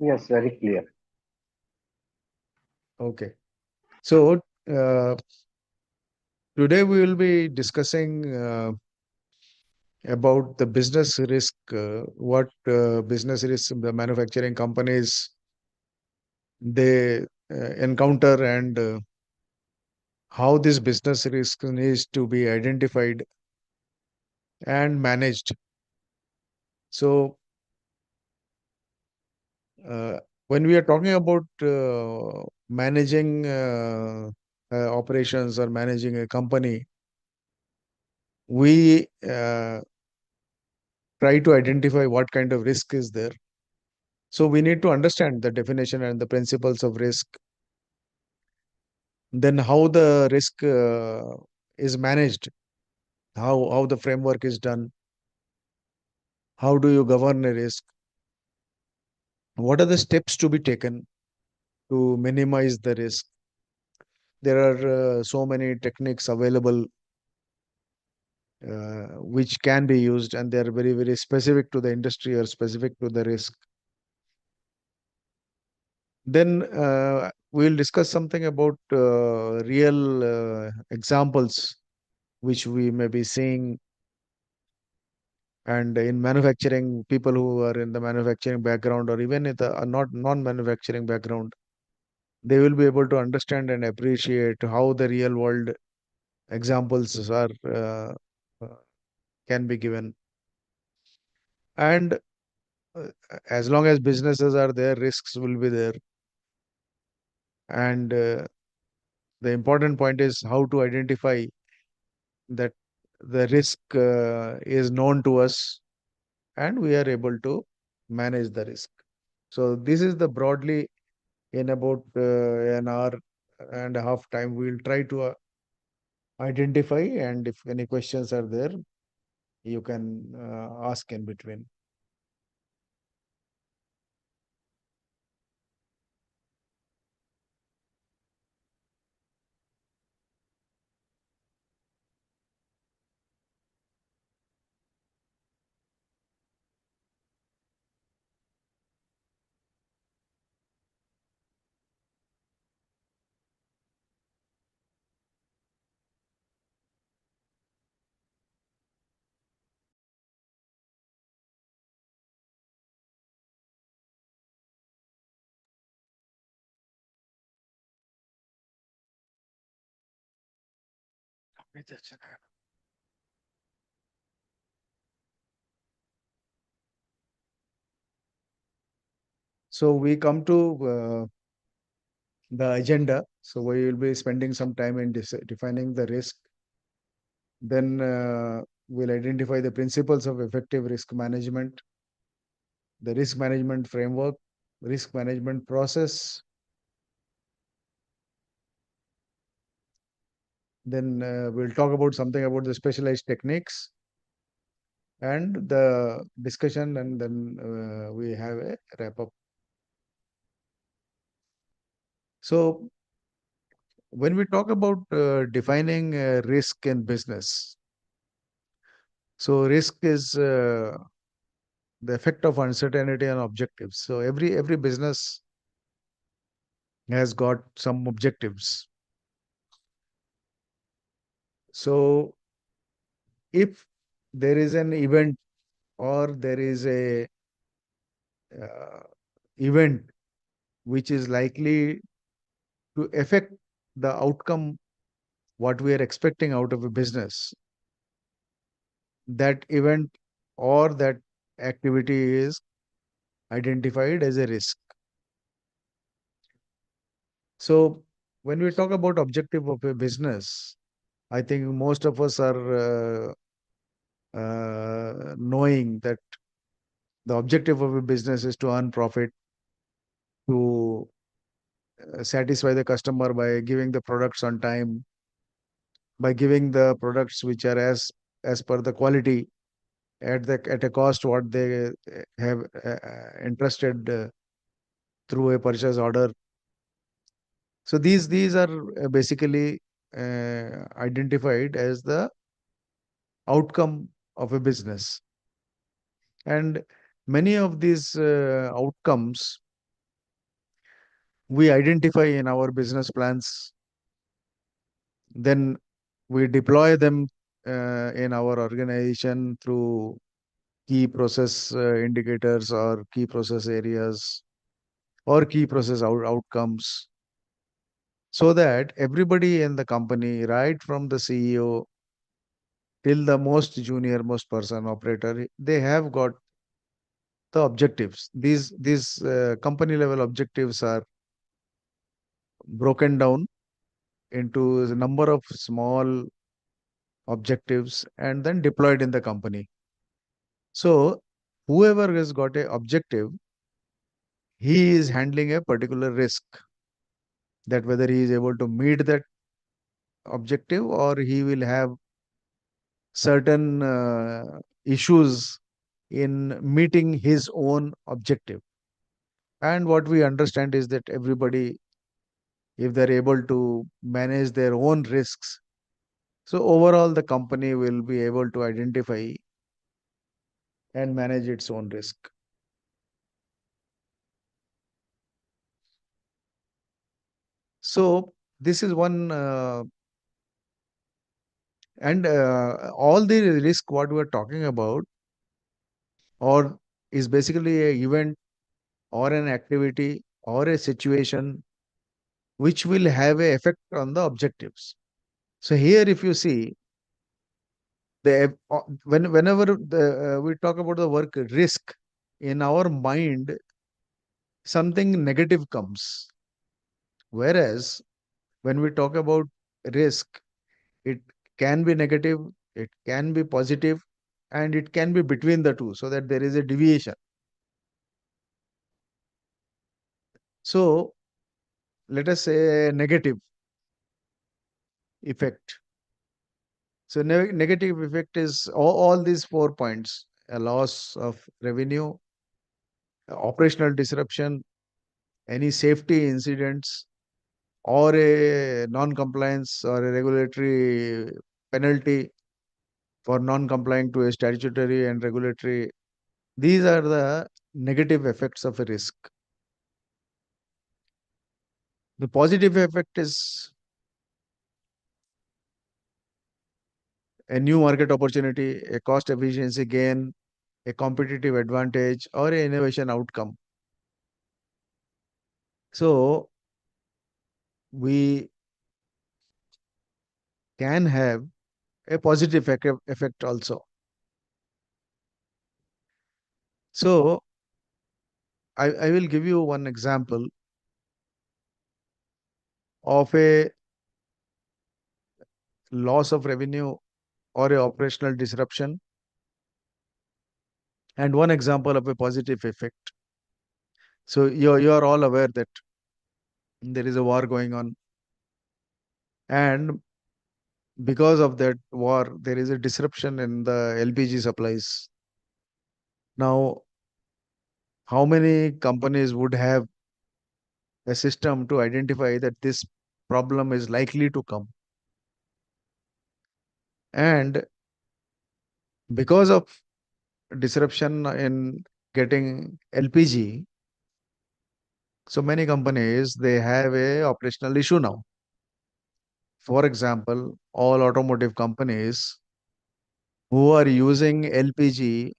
Yes, very clear. Okay. So today we will be discussing about the business risk, what business risk the manufacturing companies they encounter, and how this business risk needs to be identified and managed. So uh, when we are talking about managing operations or managing a company, we try to identify what kind of risk is there. So we need to understand the definition and the principles of risk, then how the risk is managed, how the framework is done, how do you govern a risk, what are the steps to be taken to minimize the risk. There are so many techniques available which can be used, and they are very, very specific to the industry or specific to the risk. Then we'll discuss something about real examples which we may be seeing. And in manufacturing, people who are in the manufacturing background or even in the not non-manufacturing background, they will be able to understand and appreciate how the real world examples are uh, can be given. And as long as businesses are there, risks will be there. And the important point is how to identify that the risk is known to us and we are able to manage the risk. So this is the broadly in about an hour and a half time we'll try to identify, and if any questions are there you can ask in between. So we come to the agenda. So we will be spending some time in defining the risk. Then we'll identify the principles of effective risk management, the risk management framework, risk management process. Then we'll talk about something about the specialized techniques and the discussion, and then we have a wrap up. So when we talk about defining risk in business, so risk is the effect of uncertainty on objectives. So every business has got some objectives. So if there is an event or there is a uh, event which is likely to affect the outcome what we are expecting out of a business, that event or that activity is identified as a risk. So when we talk about objective of a business, I think most of us are knowing that the objective of a business is to earn profit, to satisfy the customer by giving the products on time, by giving the products which are as per the quality at a cost what they have entrusted through a purchase order. So these are basically identified as the outcome of a business. And many of these outcomes we identify in our business plans, then we deploy them in our organization through key process indicators or key process areas or key process outcomes, so that everybody in the company, right from the CEO till the most junior, most person operator, they have got the objectives. These company level objectives are broken down into a number of small objectives and then deployed in the company. So whoever has got a objective, he is handling a particular risk, that whether he is able to meet that objective or he will have certain issues in meeting his own objective. And what we understand is that everybody, if they're able to manage their own risks, so overall the company will be able to identify and manage its own risk. So this is one, and all the risk what we're talking about, or is basically a event or an activity or a situation which will have a effect on the objectives. So here, if you see, whenever we talk about the work risk, in our mind something negative comes. Whereas when we talk about risk, it can be negative, it can be positive, and it can be between the two, so that there is a deviation. So let us say a negative effect. So negative effect is all these 4 points: a loss of revenue, operational disruption, any safety incidents, or a non-compliance or a regulatory penalty for non-complying to a statutory and regulatory. These are the negative effects of a risk. The positive effect is a new market opportunity, a cost efficiency gain, a competitive advantage, or an innovation outcome. So we can have a positive effect also. So I will give you one example of a loss of revenue or a operational disruption, and one example of a positive effect. So you are all aware that there is a war going on, and because of that war, there is a disruption in the LPG supplies. Now, how many companies would have a system to identify that this problem is likely to come? And because of disruption in getting LPG, so many companies, they have a operational issue now. For example, all automotive companies who are using LPG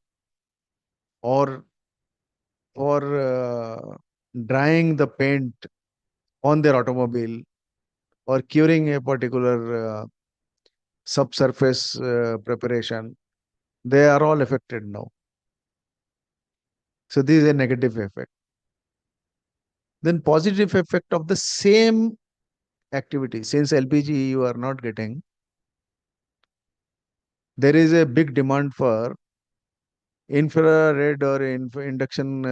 or for drying the paint on their automobile or curing a particular subsurface preparation, they are all affected now. So this is a negative effect. Then positive effect of the same activity. Since LPG you are not getting, there is a big demand for infrared or induction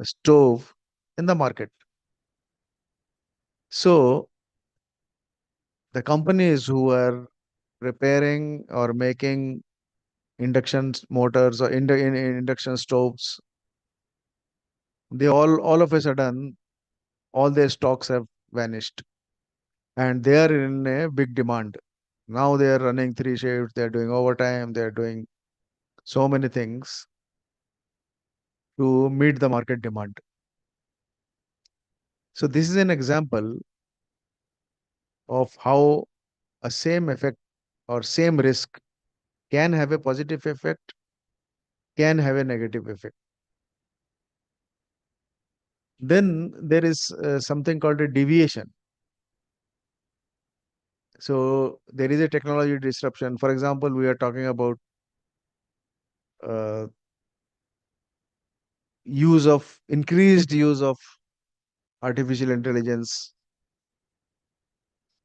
stove in the market. So the companies who are preparing or making induction motors or induction stoves, they all of a sudden all their stocks have vanished and they are in a big demand. Now they are running three shifts, they are doing overtime, they are doing so many things to meet the market demand. So this is an example of how a same effect or same risk can have a positive effect, can have a negative effect. Then there is something called a deviation. So there is a technology disruption. For example, we are talking about uh, increased use of artificial intelligence.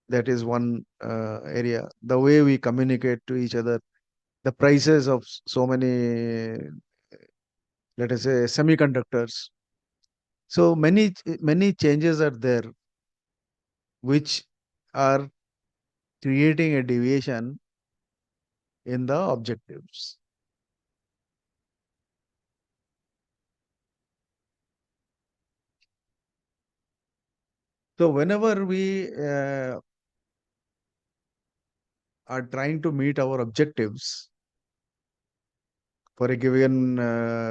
That is one area. The way we communicate to each other, the prices of so many, let us say, semiconductors. So many changes are there which are creating a deviation in the objectives. So whenever we are trying to meet our objectives for a given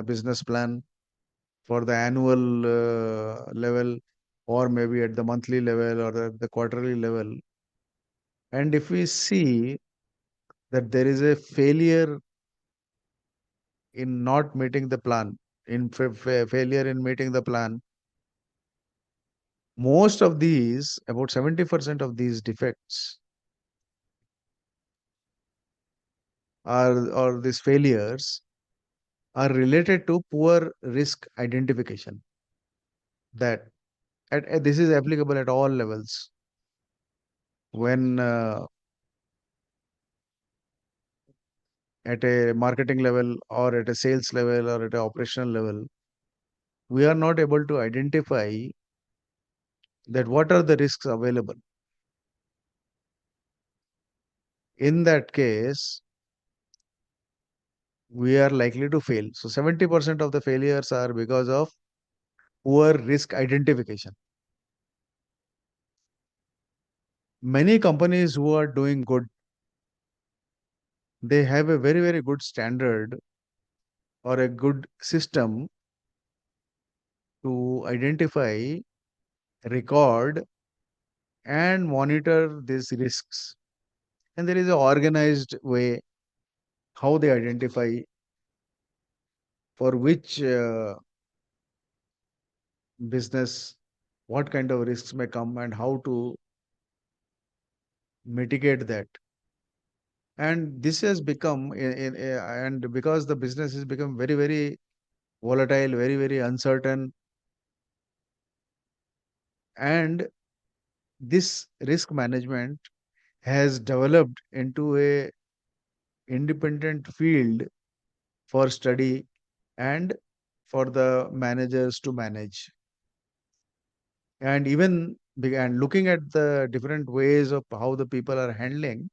business plan, for the annual level, or maybe at the monthly level or at the quarterly level, and if we see that there is a failure in not meeting the plan, failure in meeting the plan, most of these, about 70% of these defects are, or these failures are related to poor risk identification. That this is applicable at all levels. When at a marketing level or at a sales level or at a operational level, we are not able to identify that what are the risks available. In that case, we are likely to fail. So 70% of the failures are because of poor risk identification. Many companies who are doing good, they have a very good standard or a good system to identify, record, and monitor these risks. And there is an organized way how they identify for which business, what kind of risks may come, and how to mitigate that. And this has become, and because the business has become very volatile, very uncertain, and this risk management has developed into a independent field for study and for the managers to manage. And even and looking at the different ways of how the people are handling,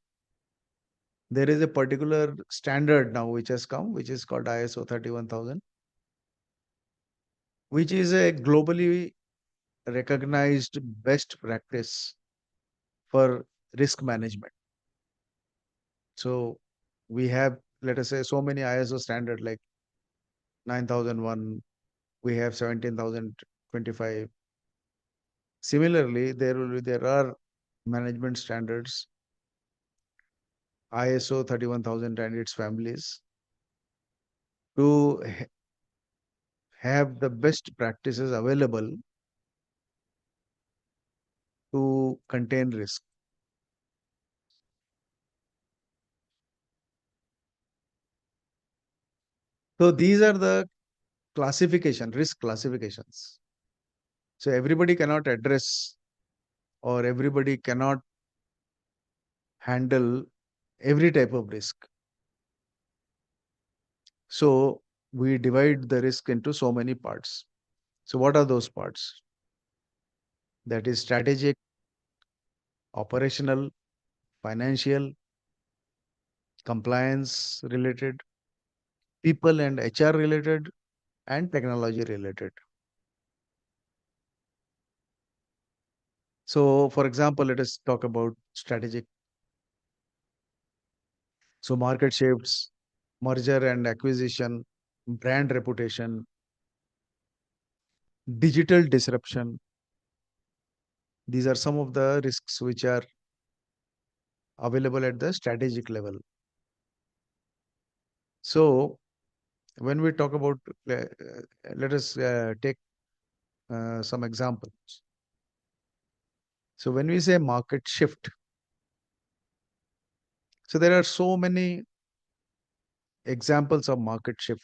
there is a particular standard now which has come, which is called ISO 31000, which is a globally recognized best practice for risk management. So we have, let us say, so many ISO standard like 9001, we have 17025. Similarly, there are management standards, ISO 31000 and its families, to have the best practices available to contain risk. So these are the risk classifications. So everybody cannot address or everybody cannot handle every type of risk. So we divide the risk into so many parts. So what are those parts? That is strategic, operational, financial, compliance related, people and HR related, and technology related. So, for example, let us talk about strategic. So, market shifts, merger and acquisition, brand reputation, digital disruption. These are some of the risks which are available at the strategic level. So, when we talk about, let us take some examples. So, when we say market shift, so there are so many examples of market shift.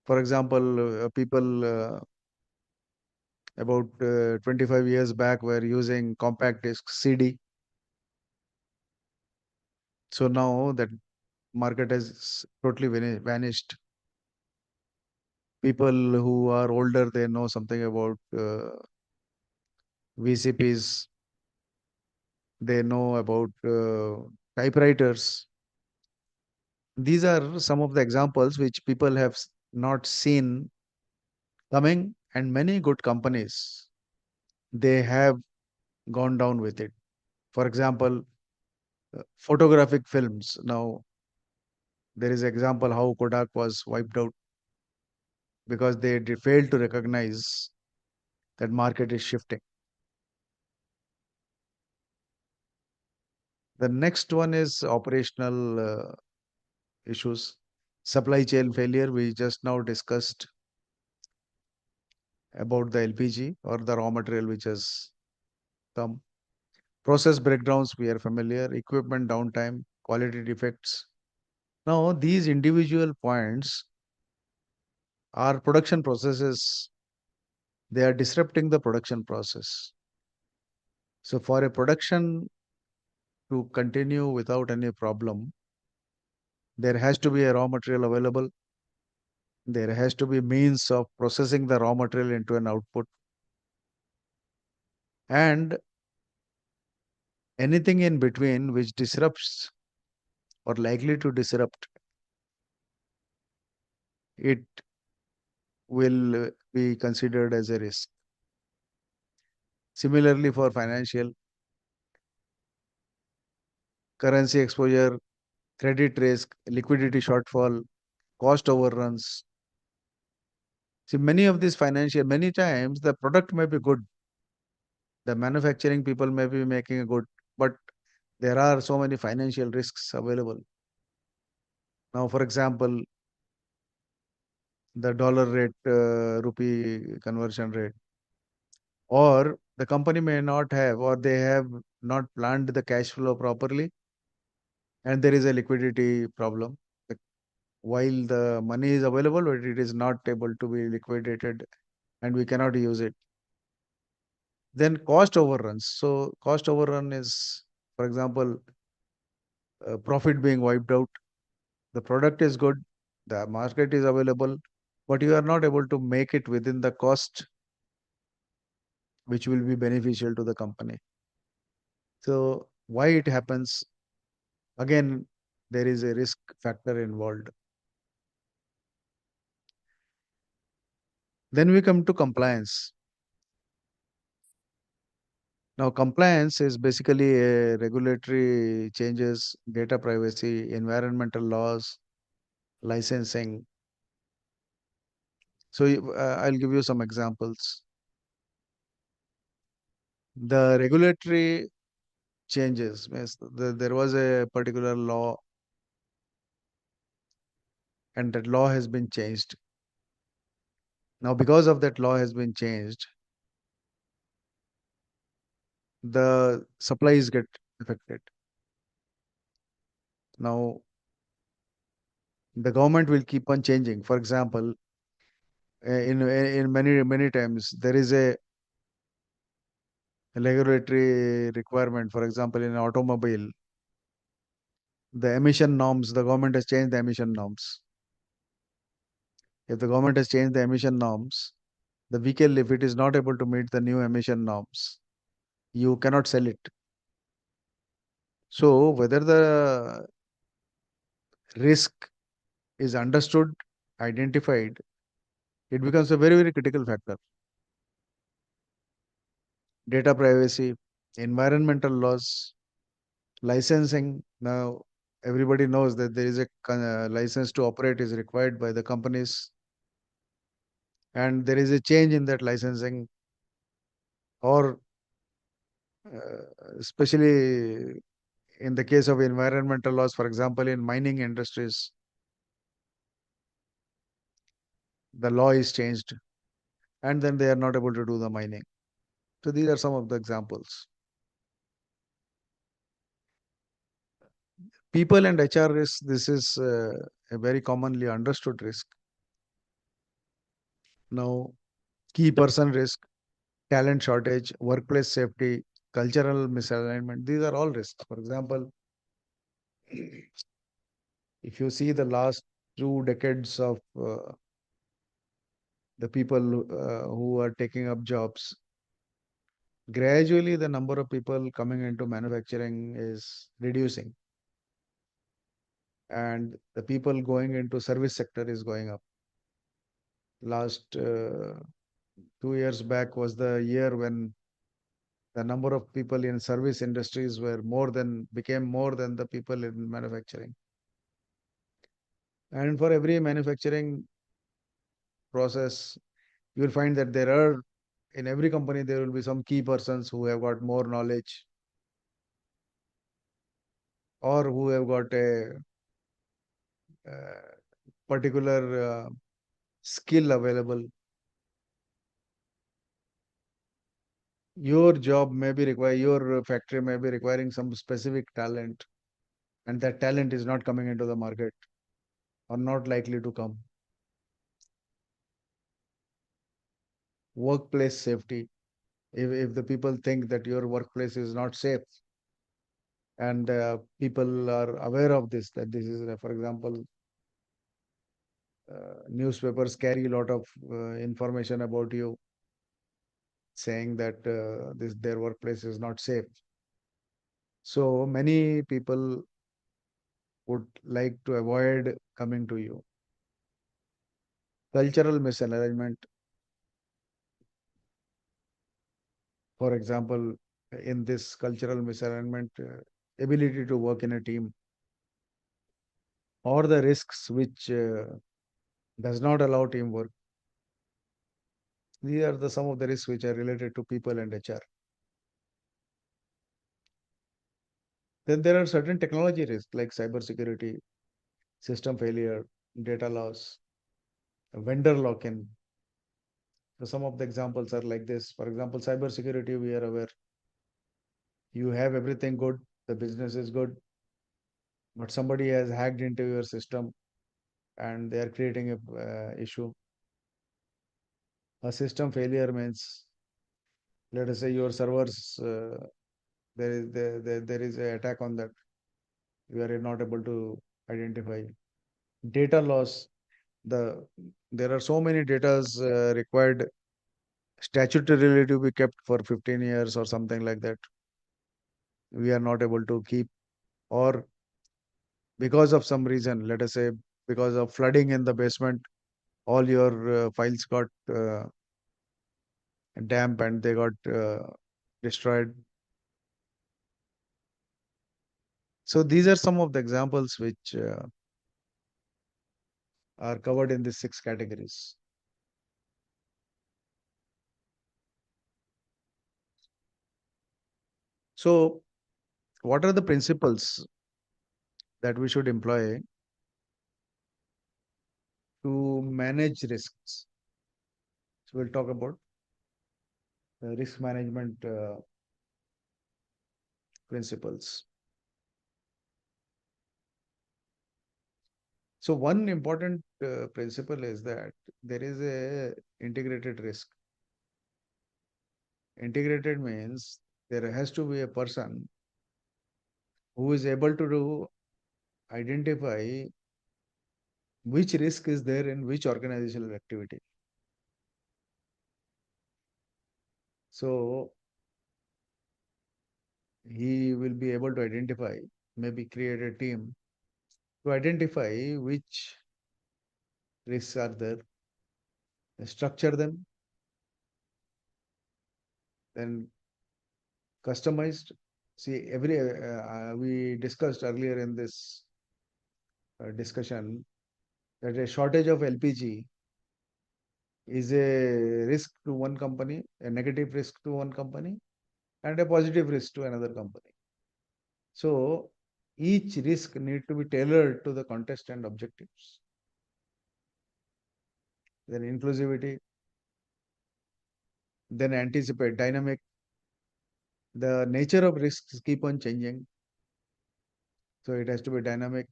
For example, people about 25 years back were using compact disc CD. So now that market has totally vanished. People who are older, they know something about VCPs. They know about typewriters. These are some of the examples which people have not seen coming, and many good companies, they have gone down with it. For example, photographic films. Now, there is example how Kodak was wiped out because they failed to recognize that market is shifting. The next one is operational issues. Supply chain failure. We just now discussed about the LPG or the raw material which has come. Process breakdowns, we are familiar. Equipment downtime, quality defects. Now, these individual points are production processes. They are disrupting the production process. So, for a production to continue without any problem, there has to be a raw material available. There has to be means of processing the raw material into an output. And anything in between which disrupts or likely to disrupt it will be considered as a risk. Similarly, for financial, currency exposure, credit risk, liquidity shortfall, cost overruns. See, many of these financial, many times the product may be good, the manufacturing people may be making a good, but there are so many financial risks available. Now, for example, the dollar rate, rupee conversion rate, or the company may not have, or they have not planned the cash flow properly, and there is a liquidity problem. While the money is available, but it is not able to be liquidated, and we cannot use it. Then cost overruns. So cost overrun is, for example, profit being wiped out. The product is good, the market is available, but you are not able to make it within the cost which will be beneficial to the company. So why it happens? Again, there is a risk factor involved. Then we come to compliance. Now, compliance is basically a regulatory changes, data privacy, environmental laws, licensing. So I'll give you some examples. The regulatory changes means there was a particular law and that law has been changed. Now, because of that law has been changed, the supplies get affected. Now, the government will keep on changing. For example, in many times there is a regulatory requirement. For example, in automobile, the emission norms, the government has changed the emission norms. If the government has changed the emission norms, the vehicle, if it is not able to meet the new emission norms, you cannot sell it. So whether the risk is understood, identified, it becomes a very, very critical factor. data privacy, environmental laws, licensing. Now, everybody knows that there is a license to operate is required by the companies, and there is a change in that licensing, or especially in the case of environmental laws, for example, in mining industries, the law is changed, and then they are not able to do the mining. So these are some of the examples. People and HR risk, this is a very commonly understood risk. Now, key person risk, talent shortage, workplace safety, cultural misalignment, these are all risks. For example, if you see the last 2 decades of the people who are taking up jobs, gradually the number of people coming into manufacturing is reducing, and the people going into service sector is going up. Last 2 years back was the year when the number of people in service industries were became more than the people in manufacturing. And for every manufacturing process, you will find that there are, in every company, there will be some key persons who have got more knowledge, or who have got a particular skill available. Your job may be require your factory may be requiring some specific talent, and that talent is not coming into the market, or not likely to come. Workplace safety. If the people think that your workplace is not safe, and people are aware of this, that this is, for example, newspapers carry a lot of information about you, saying that their workplace is not safe. So many people would like to avoid coming to you. Cultural misalignment, for example, in this cultural misalignment, ability to work in a team, or the risks which does not allow teamwork. These are some of the risks which are related to people and HR. Then there are certain technology risks like cybersecurity, system failure, data loss, vendor lock-in. So some of the examples are like this. For example, cybersecurity, we are aware you have everything good, the business is good, but somebody has hacked into your system and they are creating a issue. A system failure means, let us say your servers, there is an attack on that. You are not able to identify. Data loss. There are so many datas required statutorily to be kept for 15 years or something like that. We are not able to keep, or because of some reason, let us say because of flooding in the basement, all your files got damp and they got destroyed. So these are some of the examples which are covered in these 6 categories. So what are the principles that we should employ to manage risks? So we'll talk about risk management principles. So one important principle is that there is a integrated risk. Integrated means there has to be a person who is able to identify which risk is there in which organizational activity. So he will be able to identify, maybe create a team to identify which risks are there, structure them, then Customized. See, we discussed earlier in this discussion that a shortage of LPG is a risk to one company, a negative risk to one company, and a positive risk to another company. So each risk need to be tailored to the context and objectives. Then inclusivity, then anticipate, dynamic. The nature of risks keep on changing. So it has to be dynamic,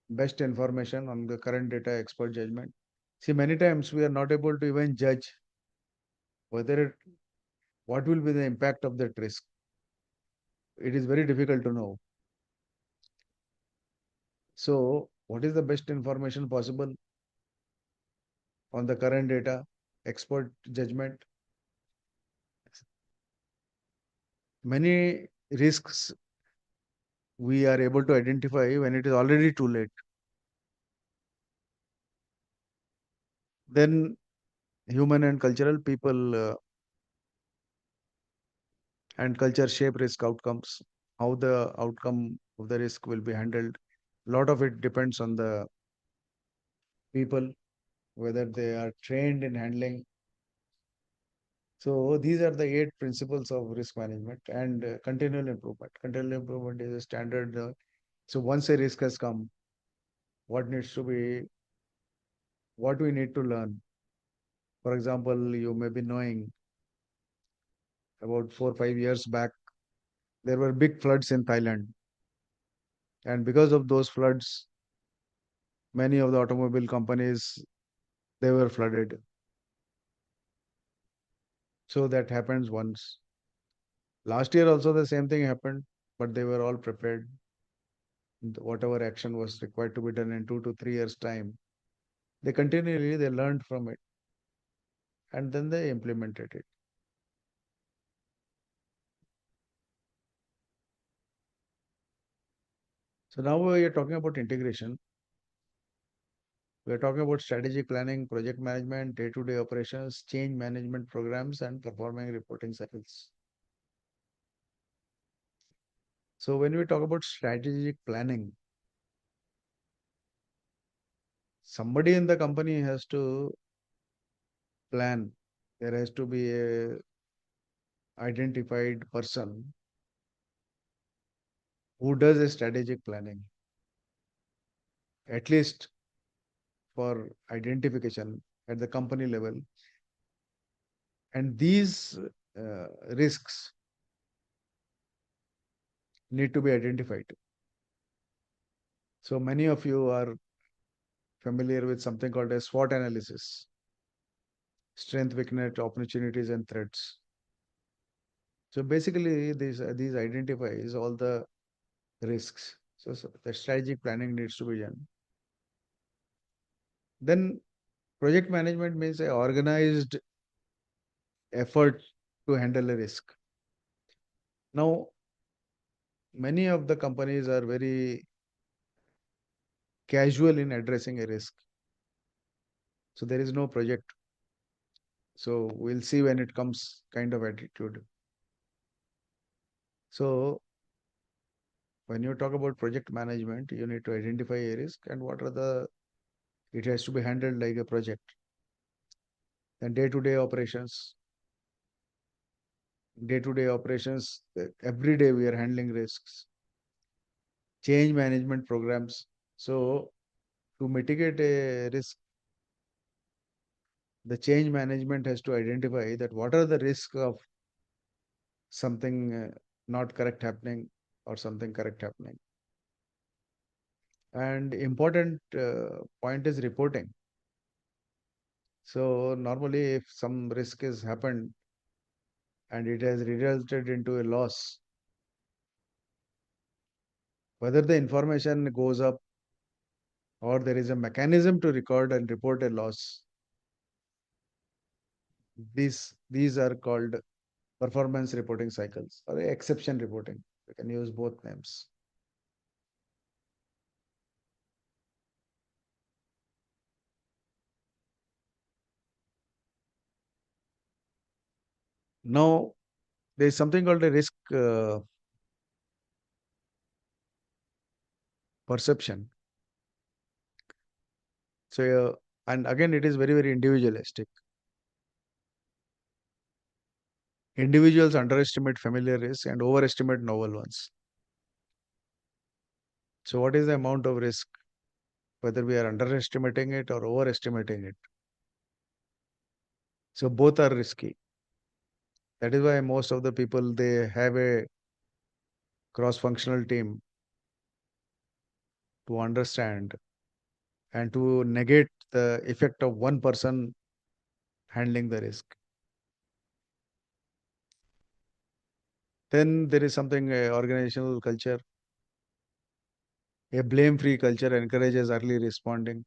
best information on the current data, expert judgment. See, many times we are not able to even judge what will be the impact of that risk. It is very difficult to know. So, what is the best information possible on the current data, expert judgment? Many risks we are able to identify when it is already too late. Then, human and cultural people and culture shape risk outcomes. How the outcome of the risk will be handled. A lot of it depends on the people, whether they are trained in handling. So these are the 8 principles of risk management and continual improvement. Continual improvement is a standard. So once a risk has come, what needs to be, what we need to learn. For example, you may be knowing about 4 or 5 years back, there were big floods in Thailand. And because of those floods, many of the automobile companies, they were flooded. So that happens once. Last year also the same thing happened, but they were all prepared. Whatever action was required to be done in 2 to 3 years' time, they learned from it and then they implemented it. So now we are talking about integration. We are talking about strategic planning, project management, day-to-day operations, change management programs, and performing reporting cycles. So when we talk about strategic planning, somebody in the company has to plan. There has to be a identified person who does a strategic planning, at least for identification at the company level. And these risks need to be identified. So many of you are familiar with something called a SWOT analysis: strength, weakness, opportunities, and threats. So basically, these identifies all the risks. So the strategic planning needs to be done. Then project management means a organized effort to handle a risk. Now, many of the companies are very casual in addressing a risk. So there is no project. So we'll see when it comes kind of attitude. So when you talk about project management, you need to identify a risk and what are it has to be handled like a project. Then day-to-day operations. Day-to-day operations, every day we are handling risks. Change management programs. So to mitigate a risk, the change management has to identify that what are the risks of something not correct happening or something correct happening. And important point is reporting. So normally if some risk has happened and it has resulted into a loss, whether the information goes up or there is a mechanism to record and report a loss, these are called performance reporting cycles or exception reporting. You can use both names. Now, there is something called a risk perception. So, and again, it is very, very individualistic. Individuals underestimate familiar risks and overestimate novel ones. So, what is the amount of risk? Whether we are underestimating it or overestimating it. So, both are risky. That is why most of the people they have a cross-functional team to understand and to negate the effect of one person handling the risk. Then there is something organizational culture. A blame-free culture encourages early responding.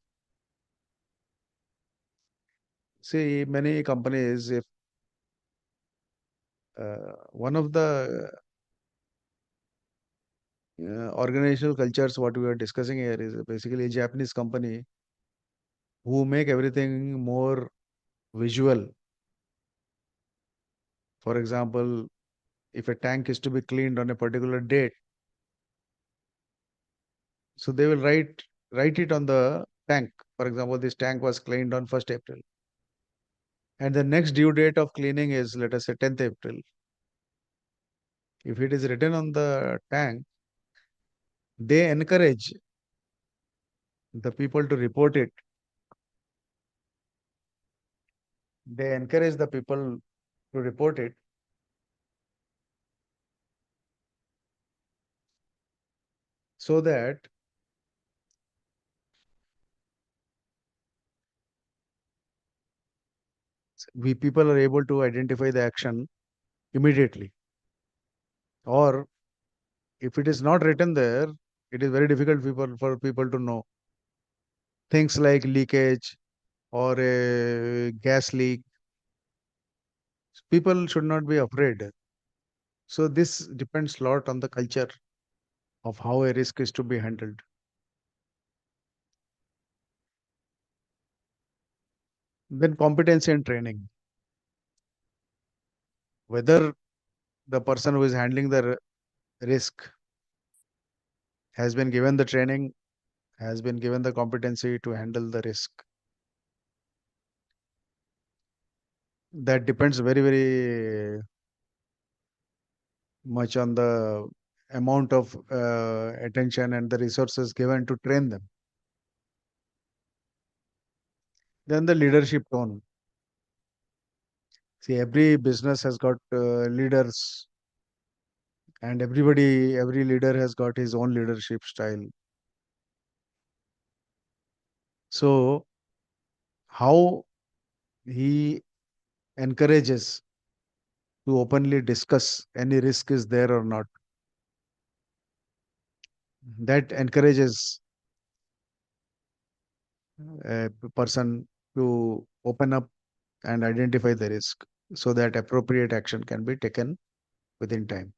See, many companies, if one of the organizational cultures, what we are discussing here is basically a Japanese company who make everything more visual. For example, if a tank is to be cleaned on a particular date, so they will write it on the tank. For example, this tank was cleaned on 1st April. And the next due date of cleaning is, let us say, 10th April. If it is written on the tank, they encourage the people to report it. They encourage the people to report it so that we people are able to identify the action immediately. Or if it is not written there, it is very difficult for people to know. Things like leakage or a gas leak, people should not be afraid. So this depends a lot on the culture of how a risk is to be handled. Then competency and training. Whether the person who is handling the risk has been given the training, has been given the competency to handle the risk. That depends very, very much on the amount of attention and the resources given to train them. Then the leadership tone. See, every business has got leaders, and every leader has got his own leadership style. So, how he encourages to openly discuss any risk is there or not, that encourages a person to open up and identify the risk so that appropriate action can be taken within time.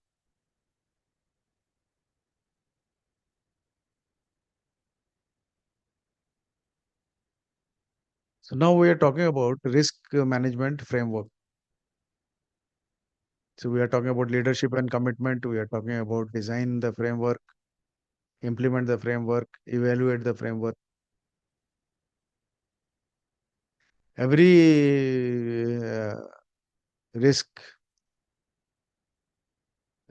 So now we are talking about risk management framework. So we are talking about leadership and commitment. We are talking about design the framework, implement the framework, evaluate the framework. Every risk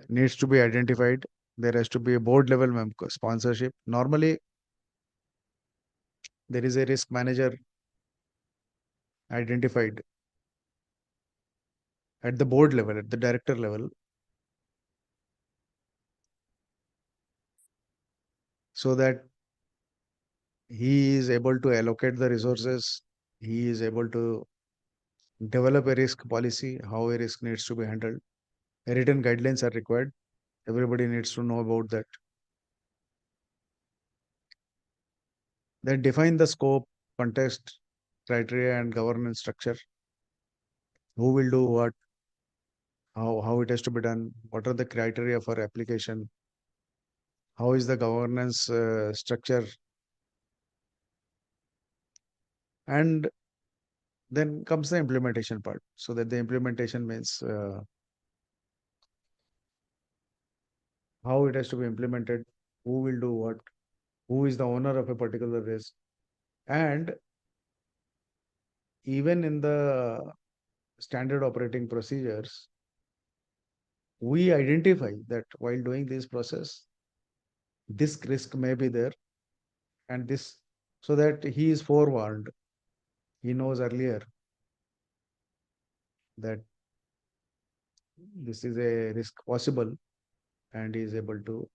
needs to be identified. There has to be a board level sponsorship. Normally, there is a risk manager identified at the board level, at the director level, so that he is able to allocate the resources. He is able to develop a risk policy, how a risk needs to be handled. Written guidelines are required. Everybody needs to know about that. Then define the scope, context, criteria, and governance structure. Who will do what, how it has to be done, what are the criteria for application, how is the governance structure, and then comes the implementation part. So that the implementation means how it has to be implemented, who will do what, who is the owner of a particular risk. And even in the standard operating procedures, we identify that while doing this process, this risk may be there, and this, so that he is forewarned. He knows earlier that this is a risk possible, and he is able to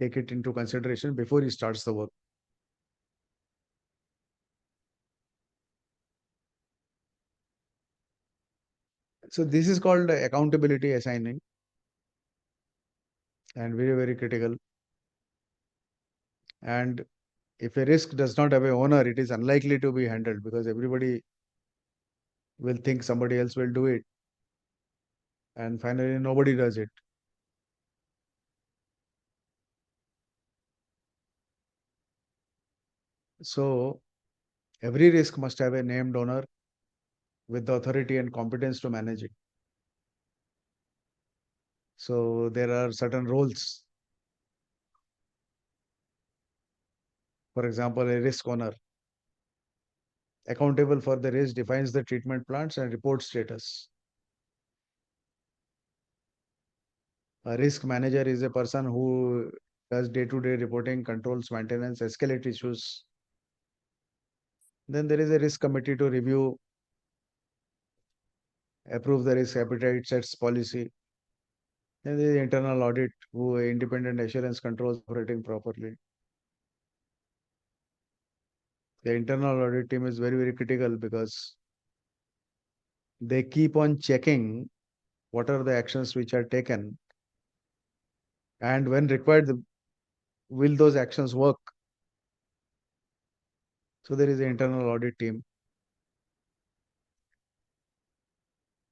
take it into consideration before he starts the work. So this is called accountability assigning, and very, very critical. And if a risk does not have a owner, it is unlikely to be handled, because everybody will think somebody else will do it, and finally nobody does it. So every risk must have a named owner with the authority and competence to manage it. So there are certain roles. For example, a risk owner accountable for the risk defines the treatment plans and reports status. A risk manager is a person who does day-to-day reporting, controls maintenance, escalate issues. Then there is a risk committee to review, approve the risk appetite, sets policy. Then there is internal audit, who independent assurance controls operating properly. The internal audit team is very, very critical, because they keep on checking what are the actions which are taken, and when required, will those actions work. So there is an internal audit team,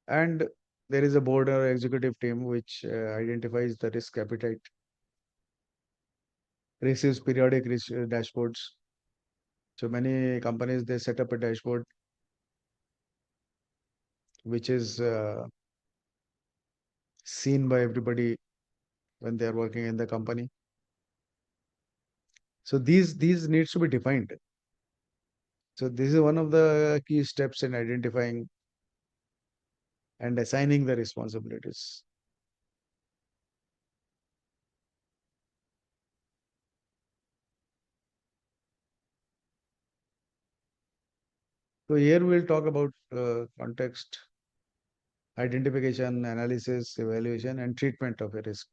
and there is a board or executive team which identifies the risk appetite, receives periodic risk dashboards. So many companies, they set up a dashboard which is seen by everybody when they are working in the company. So these needs to be defined. So this is one of the key steps in identifying and assigning the responsibilities. So here we'll talk about context, identification, analysis, evaluation, and treatment of a risk.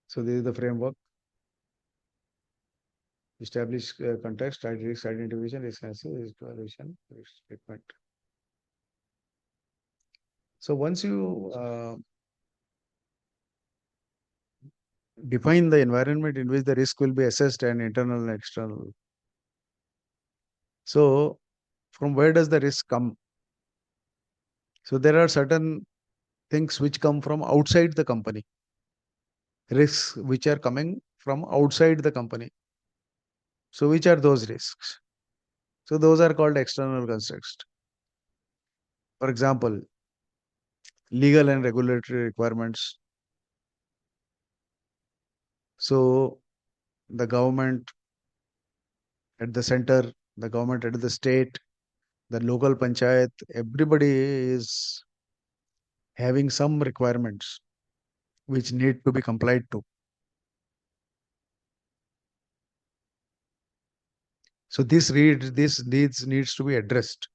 So this is the framework: establish context, risk identification, risk analysis, risk evaluation, risk treatment. So once you define the environment in which the risk will be assessed, and internal and external. So from where does the risk come? So there are certain things which come from outside the company, risks which are coming from outside the company. So which are those risks? So those are called external context. For example, legal and regulatory requirements. So the government at the center, the government at the state, the local panchayat, everybody is having some requirements which need to be complied to. So this needs to be addressed.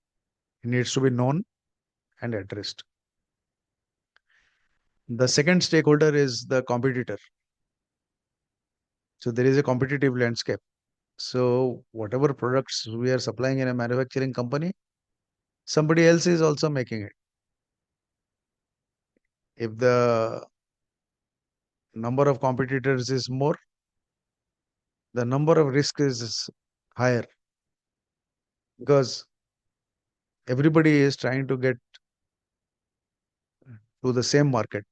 It needs to be known and addressed. The second stakeholder is the competitor. So there is a competitive landscape. So whatever products we are supplying in a manufacturing company, somebody else is also making it. If the number of competitors is more, the number of risk is higher, because everybody is trying to get to the same market.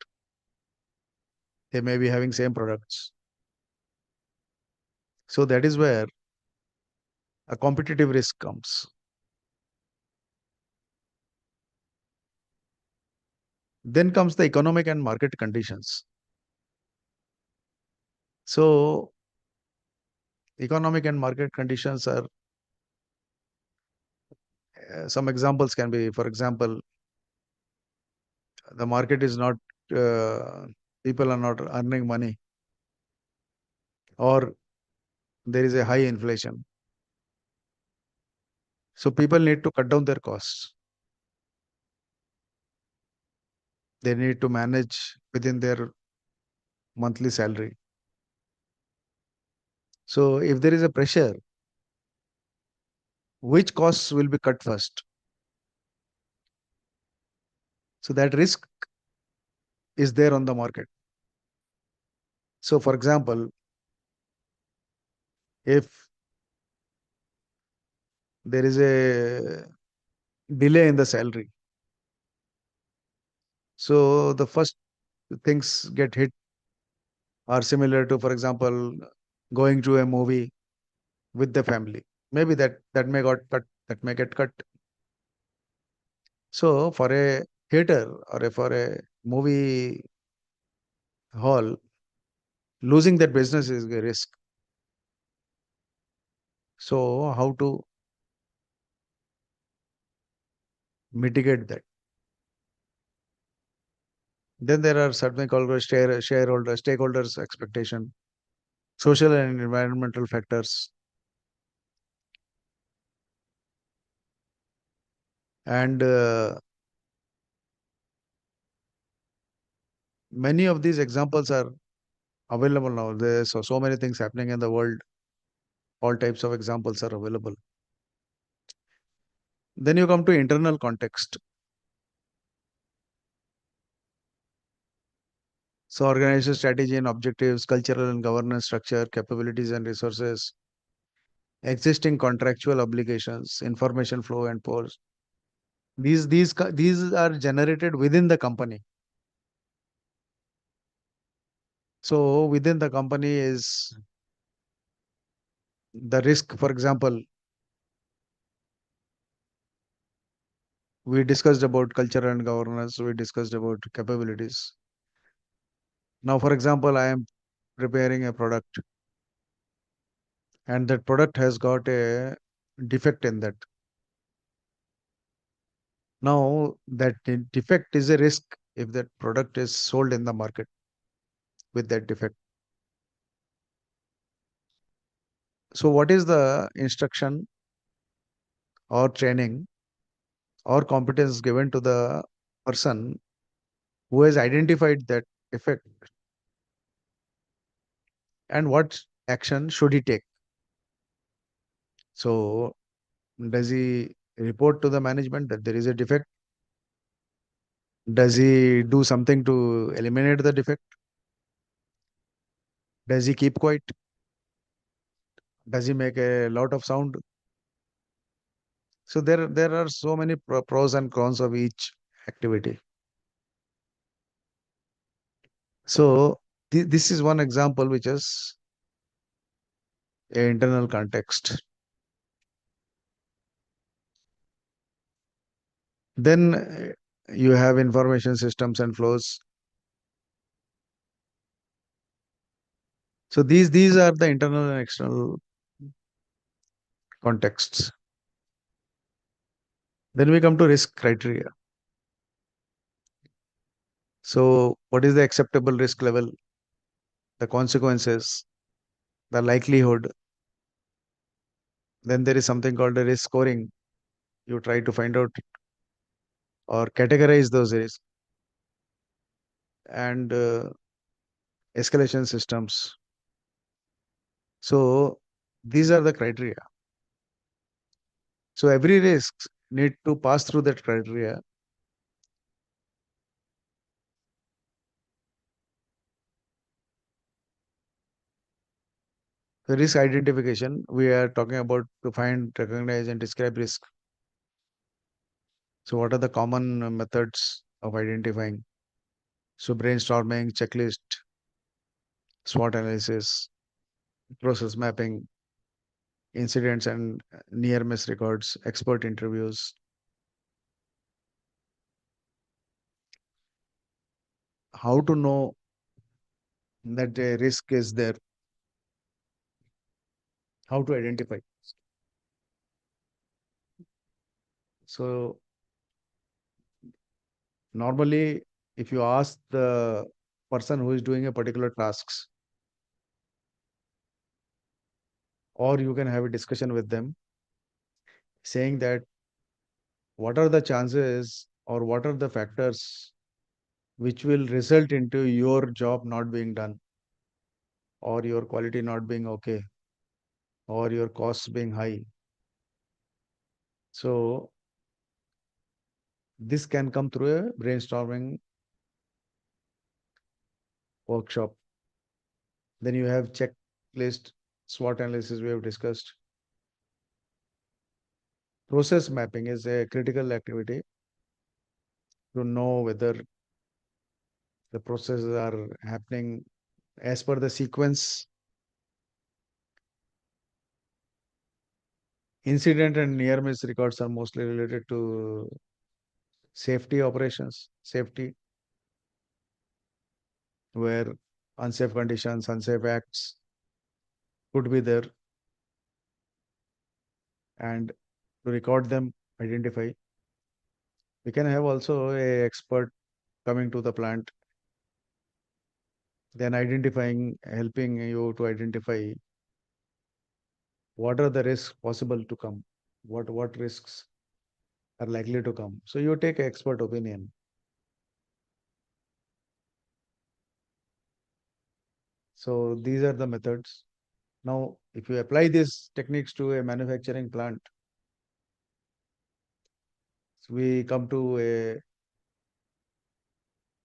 They may be having same products. So that is where a competitive risk comes. Then comes the economic and market conditions. So economic and market conditions are some examples can be, for example, the market is not, uh, people are not earning money, or there is a high inflation. So people need to cut down their costs. They need to manage within their monthly salary. So if there is a pressure, which costs will be cut first? So that risk is there on the market. So for example, if there is a delay in the salary, so the first things get hit are similar to, for example, going to a movie with the family. Maybe that may got cut, that may get cut. So for a theater or for a movie hall, losing that business is a risk. So how to mitigate that? Then there are certain called shareholder stakeholders expectation, social and environmental factors, and many of these examples are available now. There's so many things happening in the world. All types of examples are available. Then you come to internal context. So organization strategy and objectives, cultural and governance structure, capabilities and resources, existing contractual obligations, information flow and pores. These are generated within the company. So within the company is the risk. For example, we discussed about culture and governance. We discussed about capabilities. Now, for example, I am preparing a product, and that product has got a defect in that. Now, that defect is a risk if that product is sold in the market with that defect. So, what is the instruction or training or competence given to the person who has identified that defect, and what action should he take? So, does he report to the management that there is a defect? Does he do something to eliminate the defect? Does he keep quiet? Does he make a lot of sound? So there are so many pros and cons of each activity. So this is one example which is a internal context. Then you have information systems and flows. So these are the internal and external contexts. Then we come to risk criteria. So what is the acceptable risk level, the consequences, the likelihood? Then there is something called a risk scoring. You try to find out or categorize those risks, and escalation systems. So these are the criteria. So every risk need to pass through that criteria. The risk identification, we are talking about to find, recognize, and describe risk. So what are the common methods of identifying? So brainstorming, checklist, SWOT analysis. process mapping, incidents and near miss records, expert interviews. How to know that a risk is there? How to identify? So normally, if you ask the person who is doing a particular tasks, or you can have a discussion with them saying that what are the chances or what are the factors which will result into your job not being done, or your quality not being okay, or your costs being high. So this can come through a brainstorming workshop. Then you have checklist, SWOT analysis we have discussed. Process mapping is a critical activity to know whether the processes are happening as per the sequence. Incident and near miss records are mostly related to safety operations, safety, where unsafe conditions, unsafe acts could be there, and to record them, identify. We can have also a expert coming to the plant, then identifying, helping you to identify what are the risks possible to come, what risks are likely to come. So you take expert opinion. So these are the methods. Now, if you apply these techniques to a manufacturing plant, so we come to a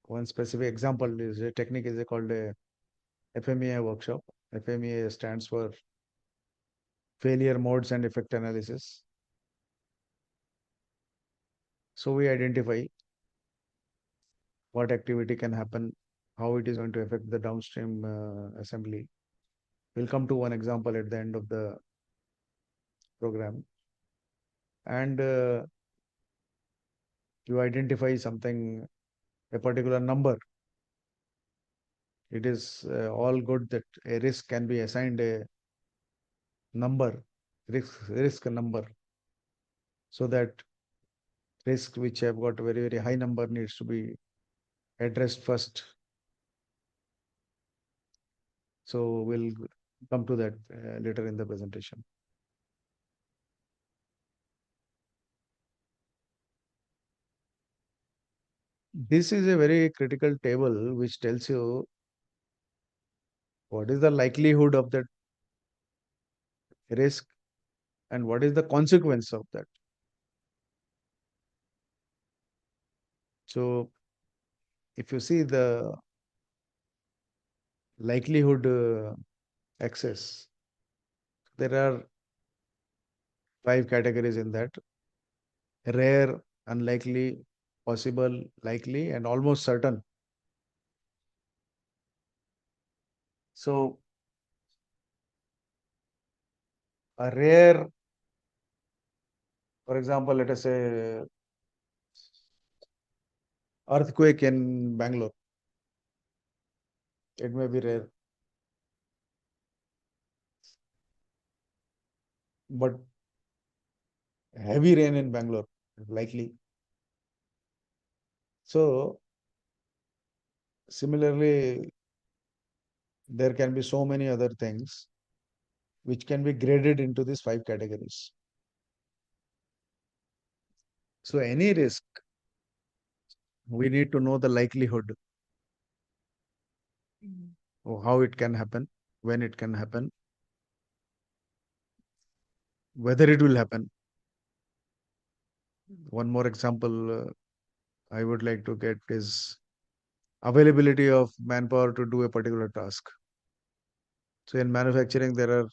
one specific example is a technique is called a FMEA workshop. FMEA stands for failure modes and effect analysis. So we identify what activity can happen, how it is going to affect the downstream assembly. We'll come to one example at the end of the program. And you identify something, a particular number. It is all good that a risk can be assigned a number, risk number, so that risk which have got a very high number needs to be addressed first. So we'll come to that later in the presentation. This is a very critical table which tells you what is the likelihood of that risk and what is the consequence of that. So if you see the likelihood axis, there are 5 categories in that: rare, unlikely, possible, likely, and almost certain. So a rare, for example, let us say earthquake in Bangalore. It may be rare, but heavy rain in Bangalore, likely. So similarly, there can be so many other things which can be graded into these 5 categories. So any risk, we need to know the likelihood of how it can happen, when it can happen, whether it will happen. One more example I would like to get is availability of manpower to do a particular task. So in manufacturing, there are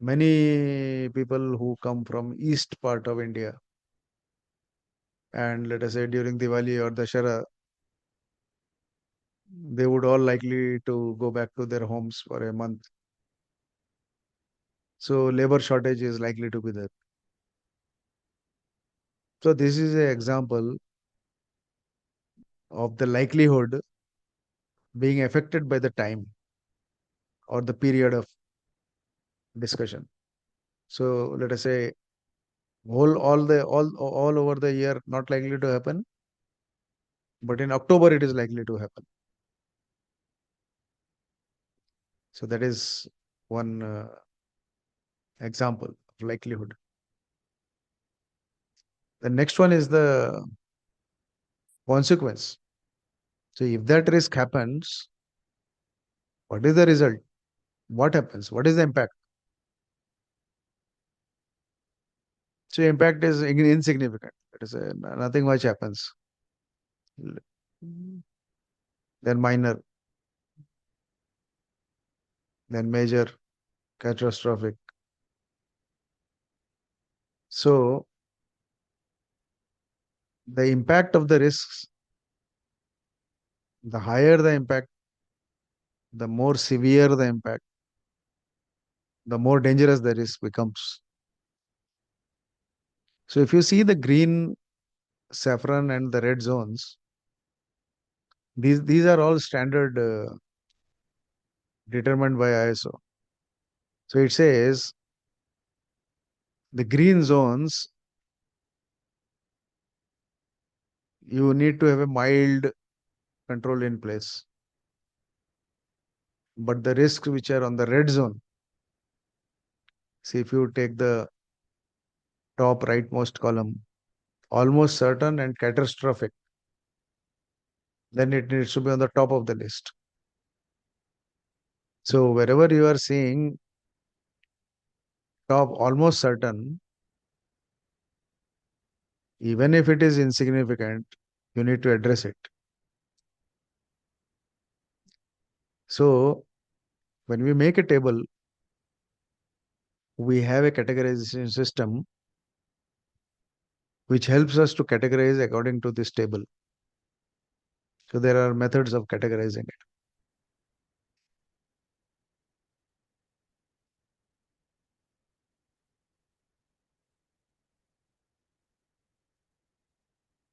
many people who come from east part of India, and let us say during Diwali or Dashara, they would all likely to go back to their homes for a month. So labor shortage is likely to be there. So this is an example of the likelihood being affected by the time or the period of discussion. So let us say all over the year not likely to happen, but in October it is likely to happen. So that is one example of likelihood. The next one is the consequence. So if that risk happens, what is the result? What happens? What is the impact? So impact is insignificant. It is nothing much happens. Then minor, then major, catastrophic. So the impact of the risks, the higher the impact, the more severe the impact, the more dangerous the risk becomes. So if you see the green, saffron, and the red zones, these are all standard determined by ISO. So it says the green zones, you need to have a mild control in place. But the risks which are on the red zone, see if you take the top rightmost column, almost certain and catastrophic, then it needs to be on the top of the list. So wherever you are seeing top almost certain, even if it is insignificant, you need to address it. So when we make a table, we have a categorization system which helps us to categorize according to this table. So there are methods of categorizing it.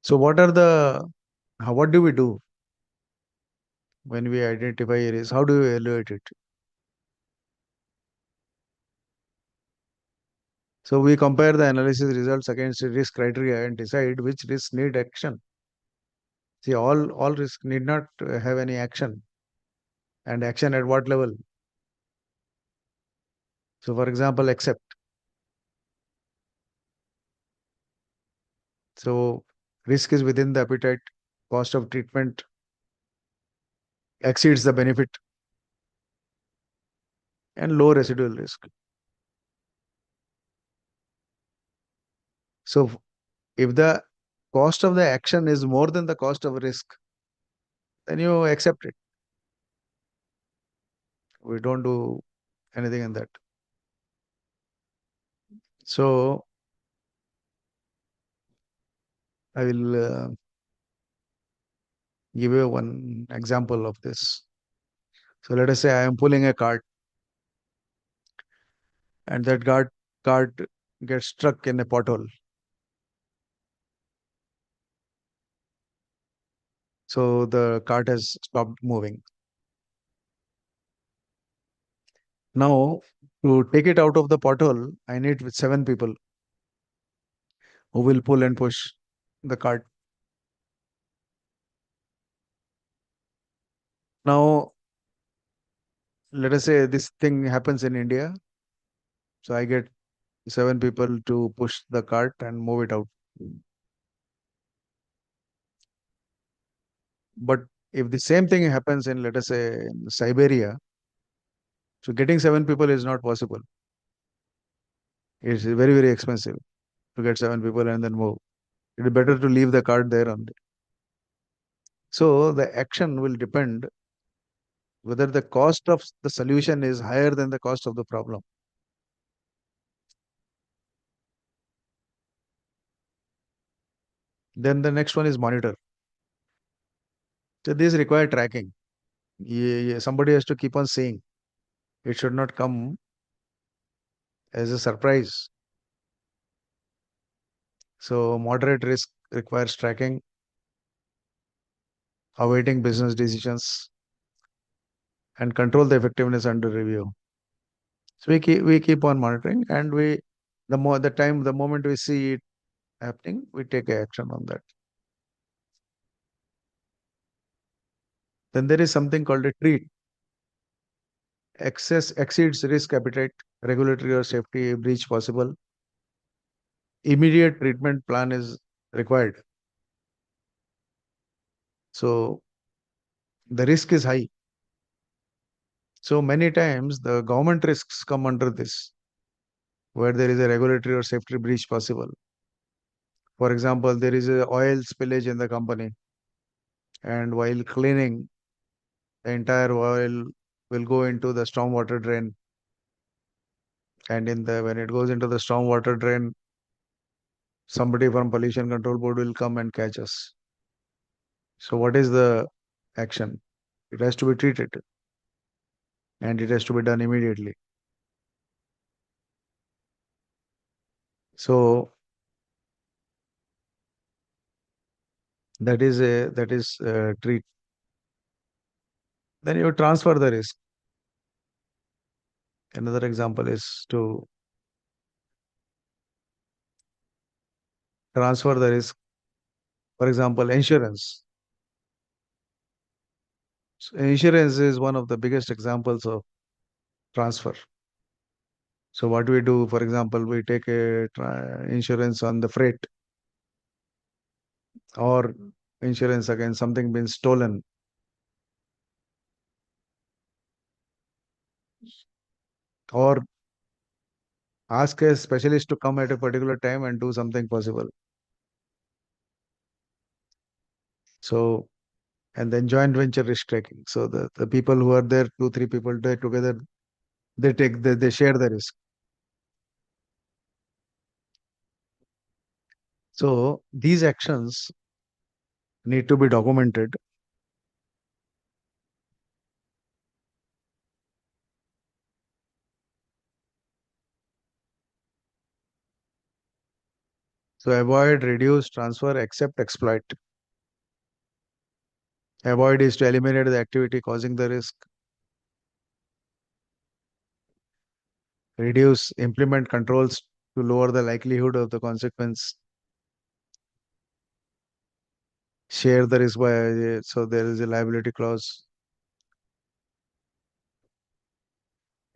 So what do we do when we identify a risk? How do we evaluate it? So we compare the analysis results against the risk criteria and decide which risks need action. See, all risks need not have any action, and action at what level? So, for example, accept. So, risk is within the appetite, cost of treatment exceeds the benefit, and low residual risk. So, if the cost of the action is more than the cost of risk, then you accept it. We don't do anything in that. So, I will give you one example of this. So, let us say I am pulling a cart, and that cart gets stuck in a pothole. So, the cart has stopped moving. Now, to take it out of the pothole, I need with 7 people who will pull and push the cart. Now, let us say this thing happens in India. So I get 7 people to push the cart and move it out. But if the same thing happens in, let us say, in Siberia, so getting 7 people is not possible. It's very, very expensive to get 7 people and then move. It is better to leave the cart there only. So the action will depend whether the cost of the solution is higher than the cost of the problem. Then the next one is monitor. So these require tracking. Somebody has to keep on saying it should not come as a surprise. So moderate risk requires tracking, awaiting business decisions, and control the effectiveness under review. So we keep on monitoring, and the moment we see it happening, we take action on that. Then there is something called a treat. Excess exceeds risk appetite, regulatory or safety breach possible. Immediate treatment plan is required. So the risk is high. So many times the government risks come under this, where there is a regulatory or safety breach possible. For example, there is a oil spillage in the company, and while cleaning, the entire oil will go into the stormwater drain. And when it goes into the stormwater drain, somebody from pollution control board will come and catch us. So what is the action? It has to be treated, and it has to be done immediately. So that is treat. Then you transfer the risk. Another example is to transfer the risk. For example, insurance. So insurance is one of the biggest examples of transfer. So what we do, for example, we take a insurance on the freight, or insurance against something being stolen, or ask a specialist to come at a particular time and do something possible. So, and then joint venture risk taking. So the people who are there, two, three people there together, they share the risk. So these actions need to be documented. So avoid, reduce, transfer, accept, exploit. Avoid is to eliminate the activity causing the risk. Reduce, implement controls to lower the likelihood of the consequence. Share the risk by, so there is a liability clause.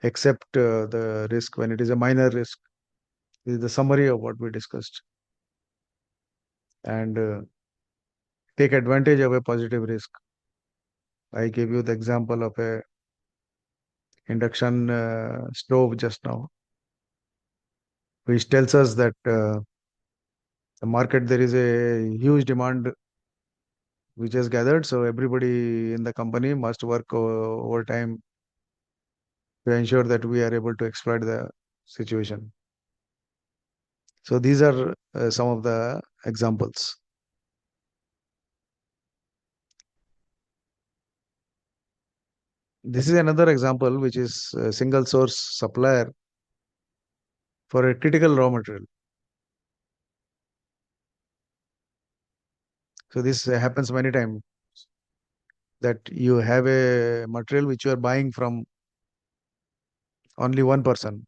Accept the risk when it is a minor risk. This is the summary of what we discussed. And take advantage of a positive risk. I gave you the example of a induction stove just now, which tells us that the market, there is a huge demand which has gathered. So everybody in the company must work overtime to ensure that we are able to exploit the situation. So these are some of the examples. This is another example, which is a single source supplier for a critical raw material. So this happens many times, that you have a material which you are buying from only one person,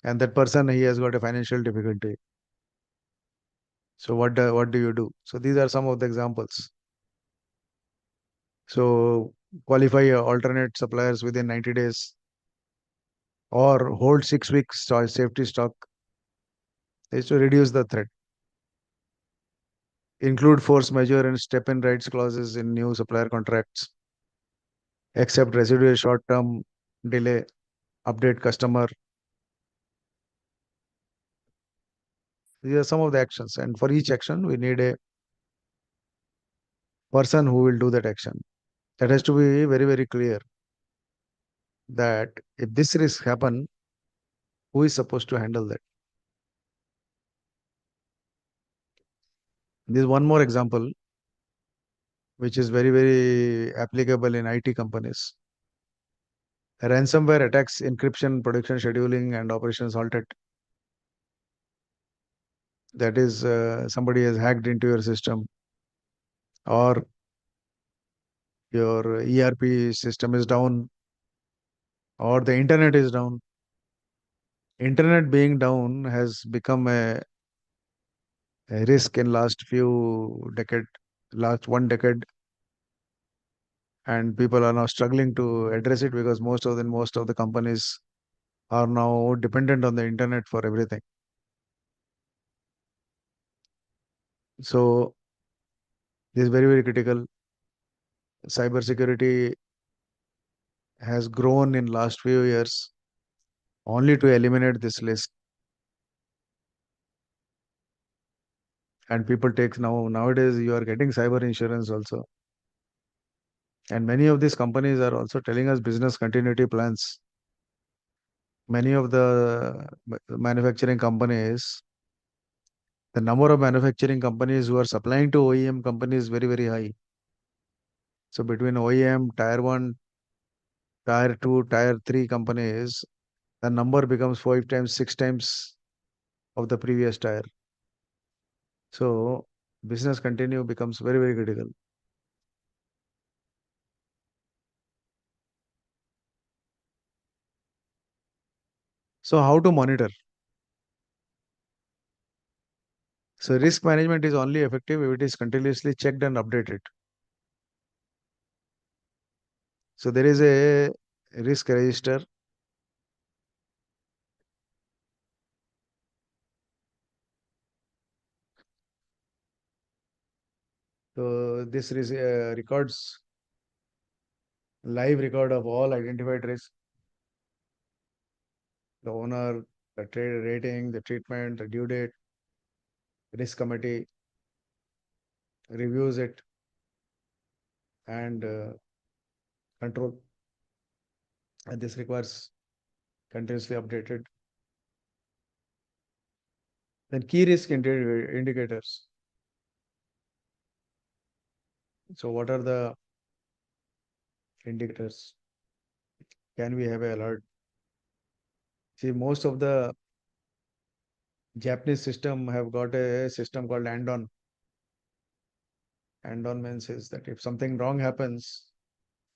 and that person, he has got a financial difficulty. So what do you do? So these are some of the examples. So qualify alternate suppliers within 90 days, or hold 6 weeks safety stock, is to reduce the threat. Include force majeure and step-in rights clauses in new supplier contracts. Accept residual short-term delay. Update customer. These are some of the actions, and for each action, we need a person who will do that action. That has to be very, very clear, that if this risk happen, who is supposed to handle that? This is one more example, which is very, very applicable in IT companies. Ransomware attacks, encryption, production scheduling, and operations halted. That is, somebody has hacked into your system, or your ERP system is down, or the internet is down. Internet being down has become a risk in last 1 decade, and people are now struggling to address it because most of the companies are now dependent on the internet for everything. So this is very, very critical. Cybersecurity has grown in last few years only to eliminate this risk. And people take nowadays you are getting cyber insurance also. And many of these companies are also telling us business continuity plans. Many of the manufacturing companies, the number of manufacturing companies who are supplying to OEM companies is very, very high. So between OEM, Tier 1, Tier 2, Tier 3 companies, the number becomes 5 times, 6 times of the previous tier. So business continue becomes very, very critical. So how to monitor? So risk management is only effective if it is continuously checked and updated. So there is a risk register. So this records live record of all identified risks, the owner, the trade rating, the treatment, the due date. Risk committee reviews it and control. And this requires continuously updated. Then key risk indicators. So what are the indicators? Can we have an alert? See, most of the Japanese system have got a system called Andon. Andon means is that if something wrong happens,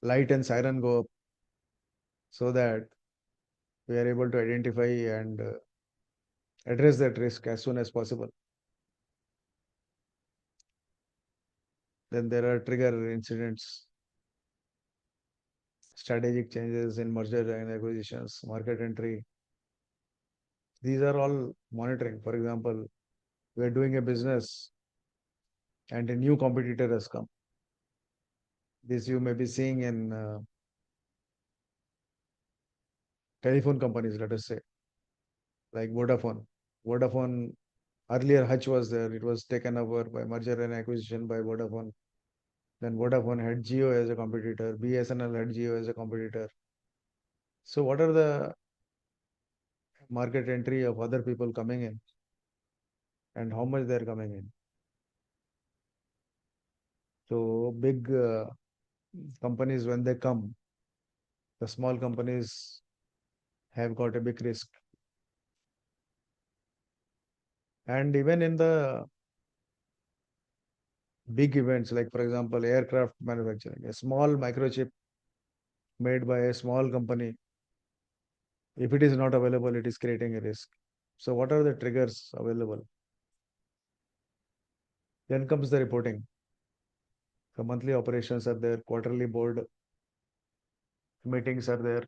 light and siren go up so that we are able to identify and address that risk as soon as possible. Then there are trigger incidents, strategic changes in merger and acquisitions, market entry. These are all monitoring. For example, we are doing a business and a new competitor has come. This you may be seeing in telephone companies, let us say, like Vodafone. Vodafone, earlier Hutch was there. It was taken over by merger and acquisition by Vodafone. Then Vodafone had Jio as a competitor. BSNL had Jio as a competitor. So what are the market entry of other people coming in and how much they're coming in? So big companies, when they come, the small companies have got a big risk. And even in the big events, like for example, aircraft manufacturing, a small microchip made by a small company, if it is not available, it is creating a risk. So what are the triggers available? Then comes the reporting. The monthly operations are there, quarterly board meetings are there.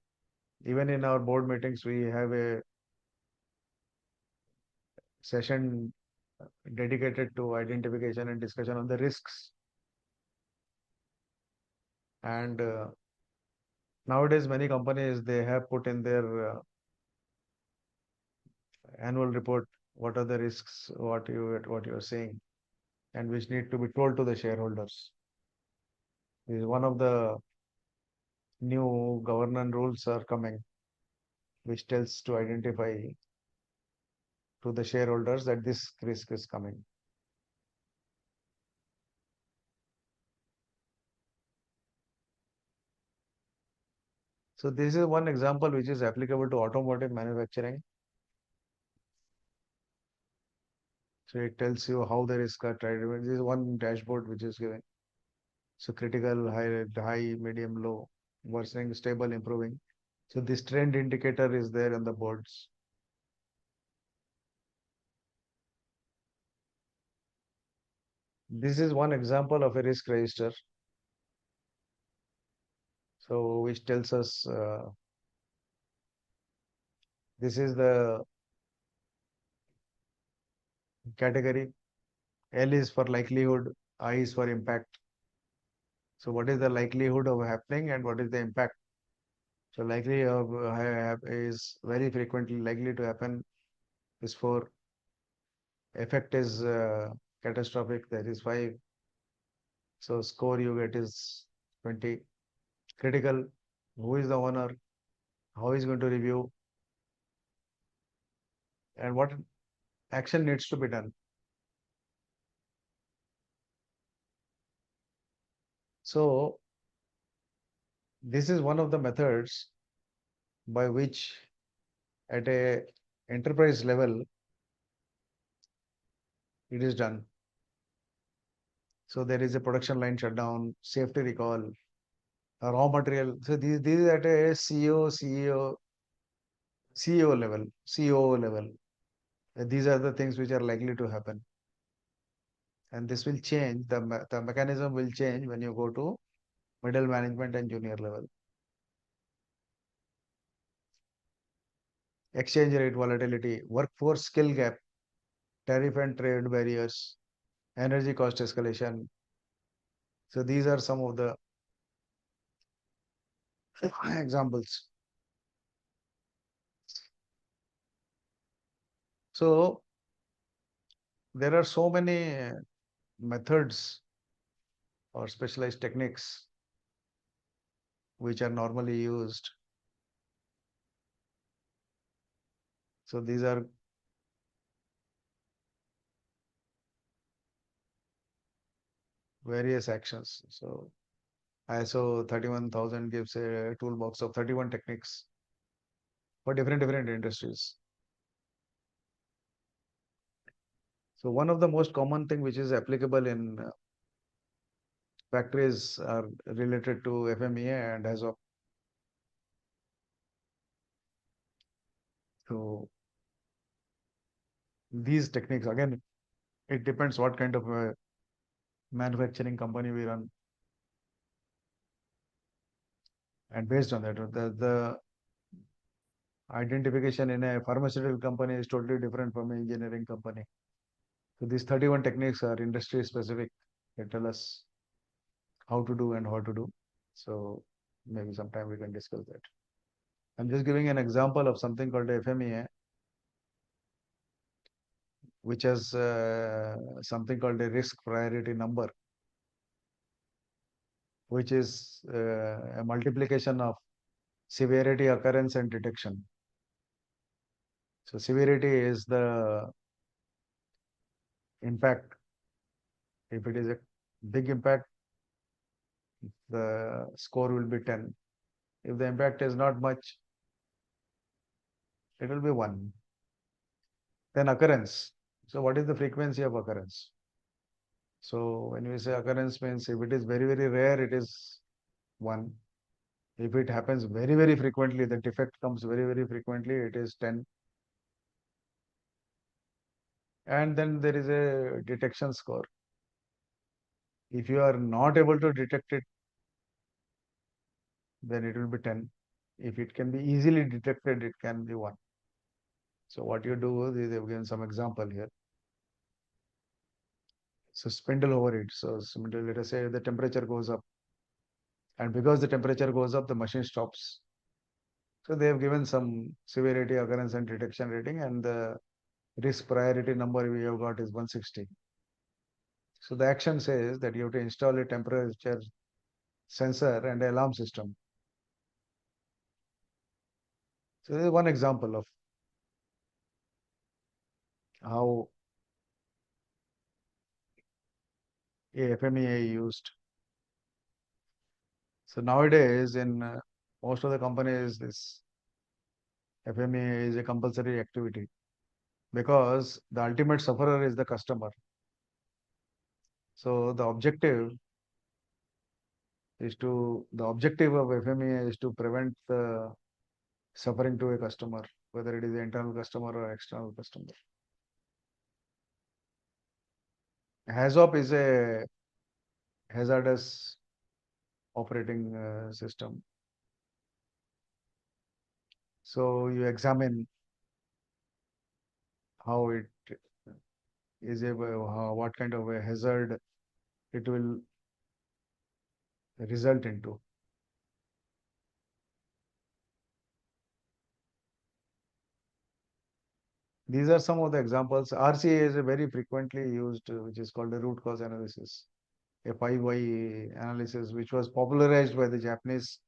Even in our board meetings, we have a session dedicated to identification and discussion on the risks. And nowadays, many companies they have put in their annual report what are the risks, what you are saying, and which need to be told to the shareholders. This is one of the new governance rules are coming, which tells to identify to the shareholders that this risk is coming. So this is one example which is applicable to automotive manufacturing. So it tells you how the risks are tried. This is one dashboard which is given. So critical, high, medium, low, worsening, stable, improving. So this trend indicator is there on the boards. This is one example of a risk register. So which tells us this is the category. L is for likelihood, I is for impact. So what is the likelihood of happening and what is the impact? So likely of is very frequently likely to happen is 4. Effect is catastrophic, that is 5. So score you get is 20. Critical, who is the owner, how is going to review, and what action needs to be done. So this is one of the methods by which at a enterprise level it is done. So there is a production line shutdown, safety recall, raw material. So these at a CEO level, COO level. These are the things which are likely to happen. And this will change, the mechanism will change when you go to middle management and junior level. Exchange rate volatility, workforce skill gap, tariff and trade barriers, energy cost escalation. So these are some of the examples. So there are so many methods or specialized techniques which are normally used. So these are various actions. So ISO 31000 gives a toolbox of 31 techniques for different industries. So one of the most common thing which is applicable in factories are related to FMEA and as of so these techniques again it depends what kind of a manufacturing company we run, and based on that the identification in a pharmaceutical company is totally different from an engineering company. So these 31 techniques are industry specific. They tell us how to do and how to do. So maybe sometime we can discuss that. I'm just giving an example of something called FMEA, which has something called a risk priority number, which is a multiplication of severity, occurrence, and detection. So severity is the impact. If it is a big impact, the score will be 10. If the impact is not much, it will be 1. Then occurrence. So what is the frequency of occurrence? So when we say occurrence means if it is very rare, it is 1. If it happens very frequently, the defect comes very frequently, it is 10. And then there is a detection score. If you are not able to detect it, then it will be 10. If it can be easily detected, it can be 1. So what you do is they've given some example here. So spindle overheat. So spindle, let us say the temperature goes up, and because the temperature goes up, the machine stops. So they have given some severity, occurrence, and detection rating, and the risk priority number we have got is 160. So the action says that you have to install a temperature sensor and alarm system. So this is one example of how a FMEA used. So nowadays in Most of the companies, this FMEA is a compulsory activity because the ultimate sufferer is the customer. So the objective of FMEA is to prevent the suffering to a customer, whether it is an internal customer or external customer. HAZOP is a hazardous operating system. So you examine how it is what kind of a hazard it will result into. These are some of the examples. RCA is a very frequently used, which is called the root cause analysis, a 5 why analysis, which was popularized by the Japanese.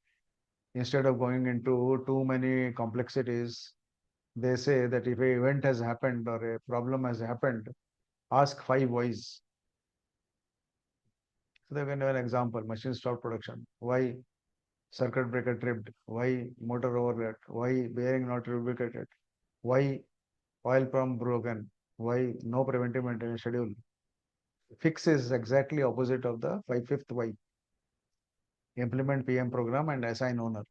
Instead of going into too many complexities, they say that if an event has happened or a problem has happened, ask 5 whys. So they can have an example: machine stopped production. Why? Circuit breaker tripped. Why? Motor overloaded. Why? Bearing not lubricated. Why? Oil pump broken. Why? No preventive maintenance schedule. Fix is exactly opposite of the fifth why. Implement PM program and assign owner.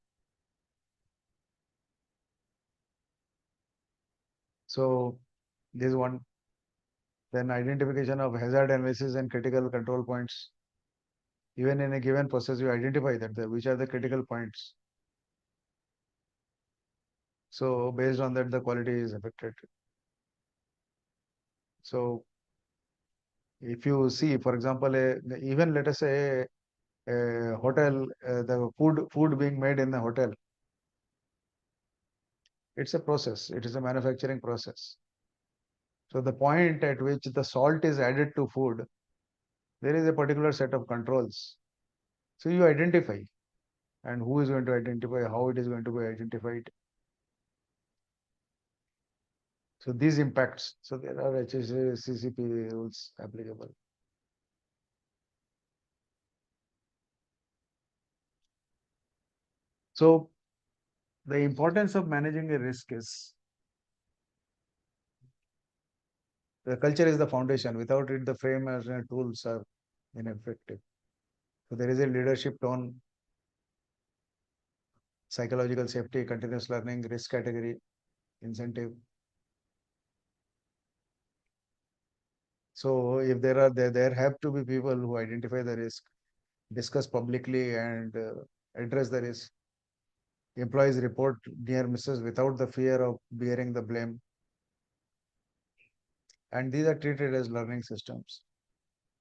So this one. Then identification of hazard analysis and critical control points. Even in a given process, you identify that which are the critical points. So based on that, the quality is affected. So if you see, for example, even let us say a hotel, the food being made in the hotel, it's a process. It is a manufacturing process. So the point at which the salt is added to food, there is a particular set of controls. So you identify, and who is going to identify, how it is going to be identified. So these impacts. So there are HACCP rules applicable. So the importance of managing a risk is the culture is the foundation. Without it, the frame and tools are ineffective. So there is a leadership tone, psychological safety, continuous learning, risk category, incentive. So if there have to be people who identify the risk, discuss publicly and address the risk. Employees report near misses without the fear of bearing the blame. And these are treated as learning systems.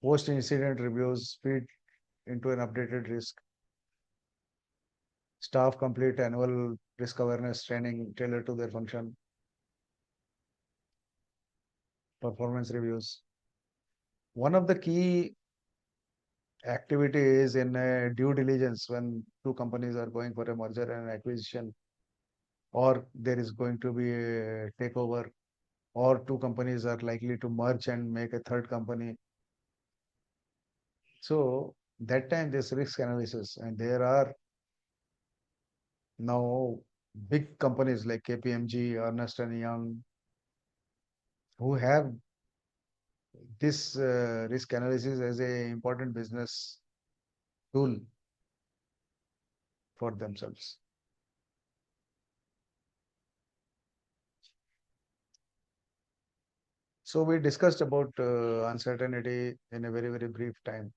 Post-incident reviews feed into an updated risk. Staff complete annual risk awareness training tailored to their function. Performance reviews. One of the key activities in due diligence when two companies are going for a merger and acquisition, or there is going to be a takeover, or two companies are likely to merge and make a third company. So that time this risk analysis, and there are now big companies like KPMG, Ernst and Young, who have this risk analysis as a important business tool for themselves. So we discussed about uncertainty in a very, very brief time.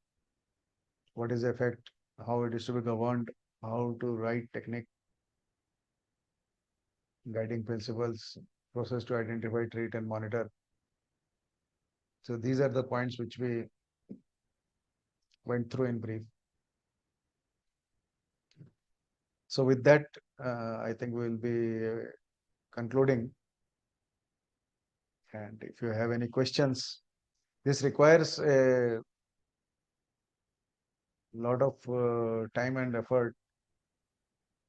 What is the effect, how it is to be governed, how to write technique, guiding principles, process to identify, treat, and monitor. So these are the points which we went through in brief. So with that, I think we will be concluding. And if you have any questions, this requires a lot of time and effort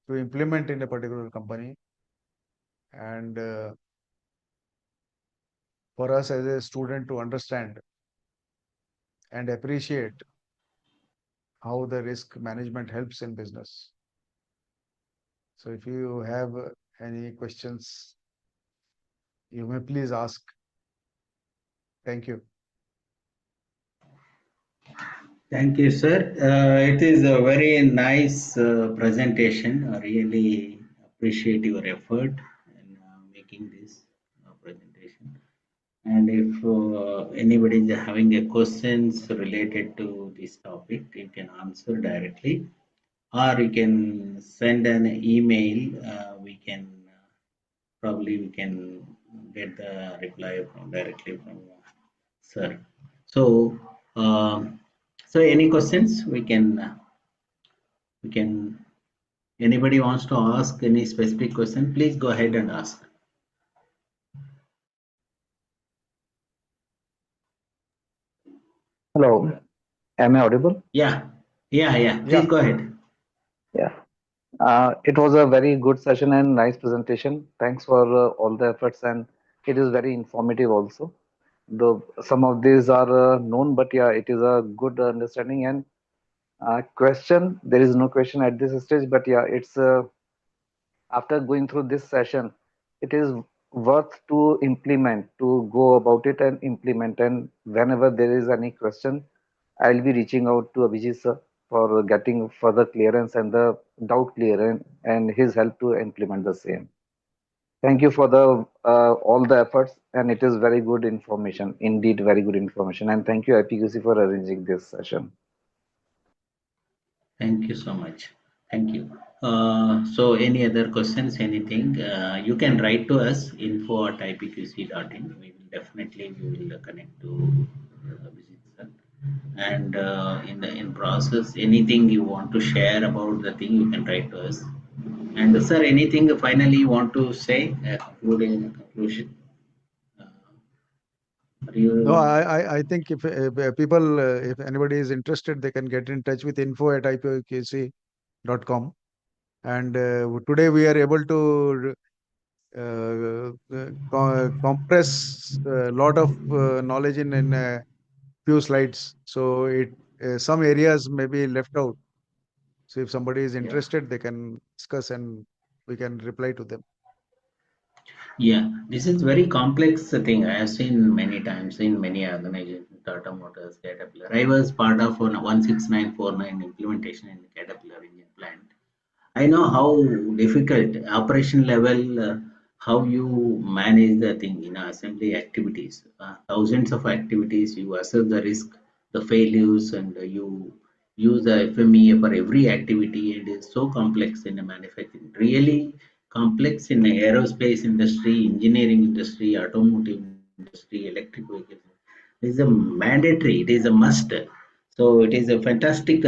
to implement in a particular company. And for us as a student to understand and appreciate how the risk management helps in business. So if you have any questions, you may please ask. Thank you. Thank you, sir. It is a very nice presentation. I really appreciate your effort in making this presentation. And if anybody is having a questions related to this topic, you can answer directly, or you can send an email. We can probably we can get the reply from directly from sir. So, so any questions we can anybody wants to ask any specific question, please go ahead and ask. Hello, am I audible? Yeah, yeah. Please Yeah. go ahead. Yeah. It was a very good session and nice presentation. Thanks for all the efforts, and it is very informative also. Though some of these are known, but yeah, it is a good understanding. And question, there is no question at this stage, but yeah, it's after going through this session, it is worth to implement, to go about it and implement. And whenever there is any question, I'll be reaching out to Abhijit sir for getting further clearance and the doubt clearance and his help to implement the same. Thank you for the all the efforts, and it is very good information, indeed very good information. And thank you IPQC for arranging this session. Thank you so much. Thank you. So any other questions, anything, you can write to us info@ipqc.in. We will connect to visit sir. And in the in process, anything you want to share about the thing, you can write to us. And sir, anything finally you want to say, concluding conclusion? Uh, are No, you I think if people, if anybody is interested, they can get in touch with info@ipqc.com. And today we are able to compress a lot of knowledge in a few slides. So some areas may be left out. So if somebody is yeah. interested, they can discuss and we can reply to them. Yeah, this is very complex thing. I have seen many times in many organizations, Tata Motors, Caterpillar. I was part of one 16949 implementation in the Caterpillar engine plant. I know how difficult operation level, how you manage the thing in assembly activities. Thousands of activities, you assess the risk, the failures, and you use the FMEA for every activity. It is so complex in the manufacturing. Really complex in the aerospace industry, engineering industry, automotive industry, electric vehicles. It is a mandatory. It is a must. So it is a fantastic,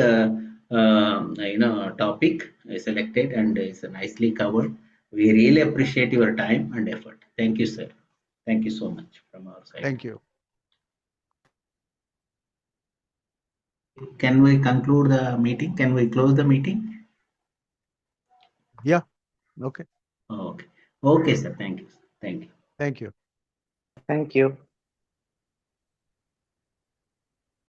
topic selected and is nicely covered. We really appreciate your time and effort. Thank you, sir. Thank you so much from our side. Thank you. Can we conclude the meeting? Can we close the meeting? Yeah. Okay. Okay. Okay, sir. Thank you. Thank you. Thank you. Thank you.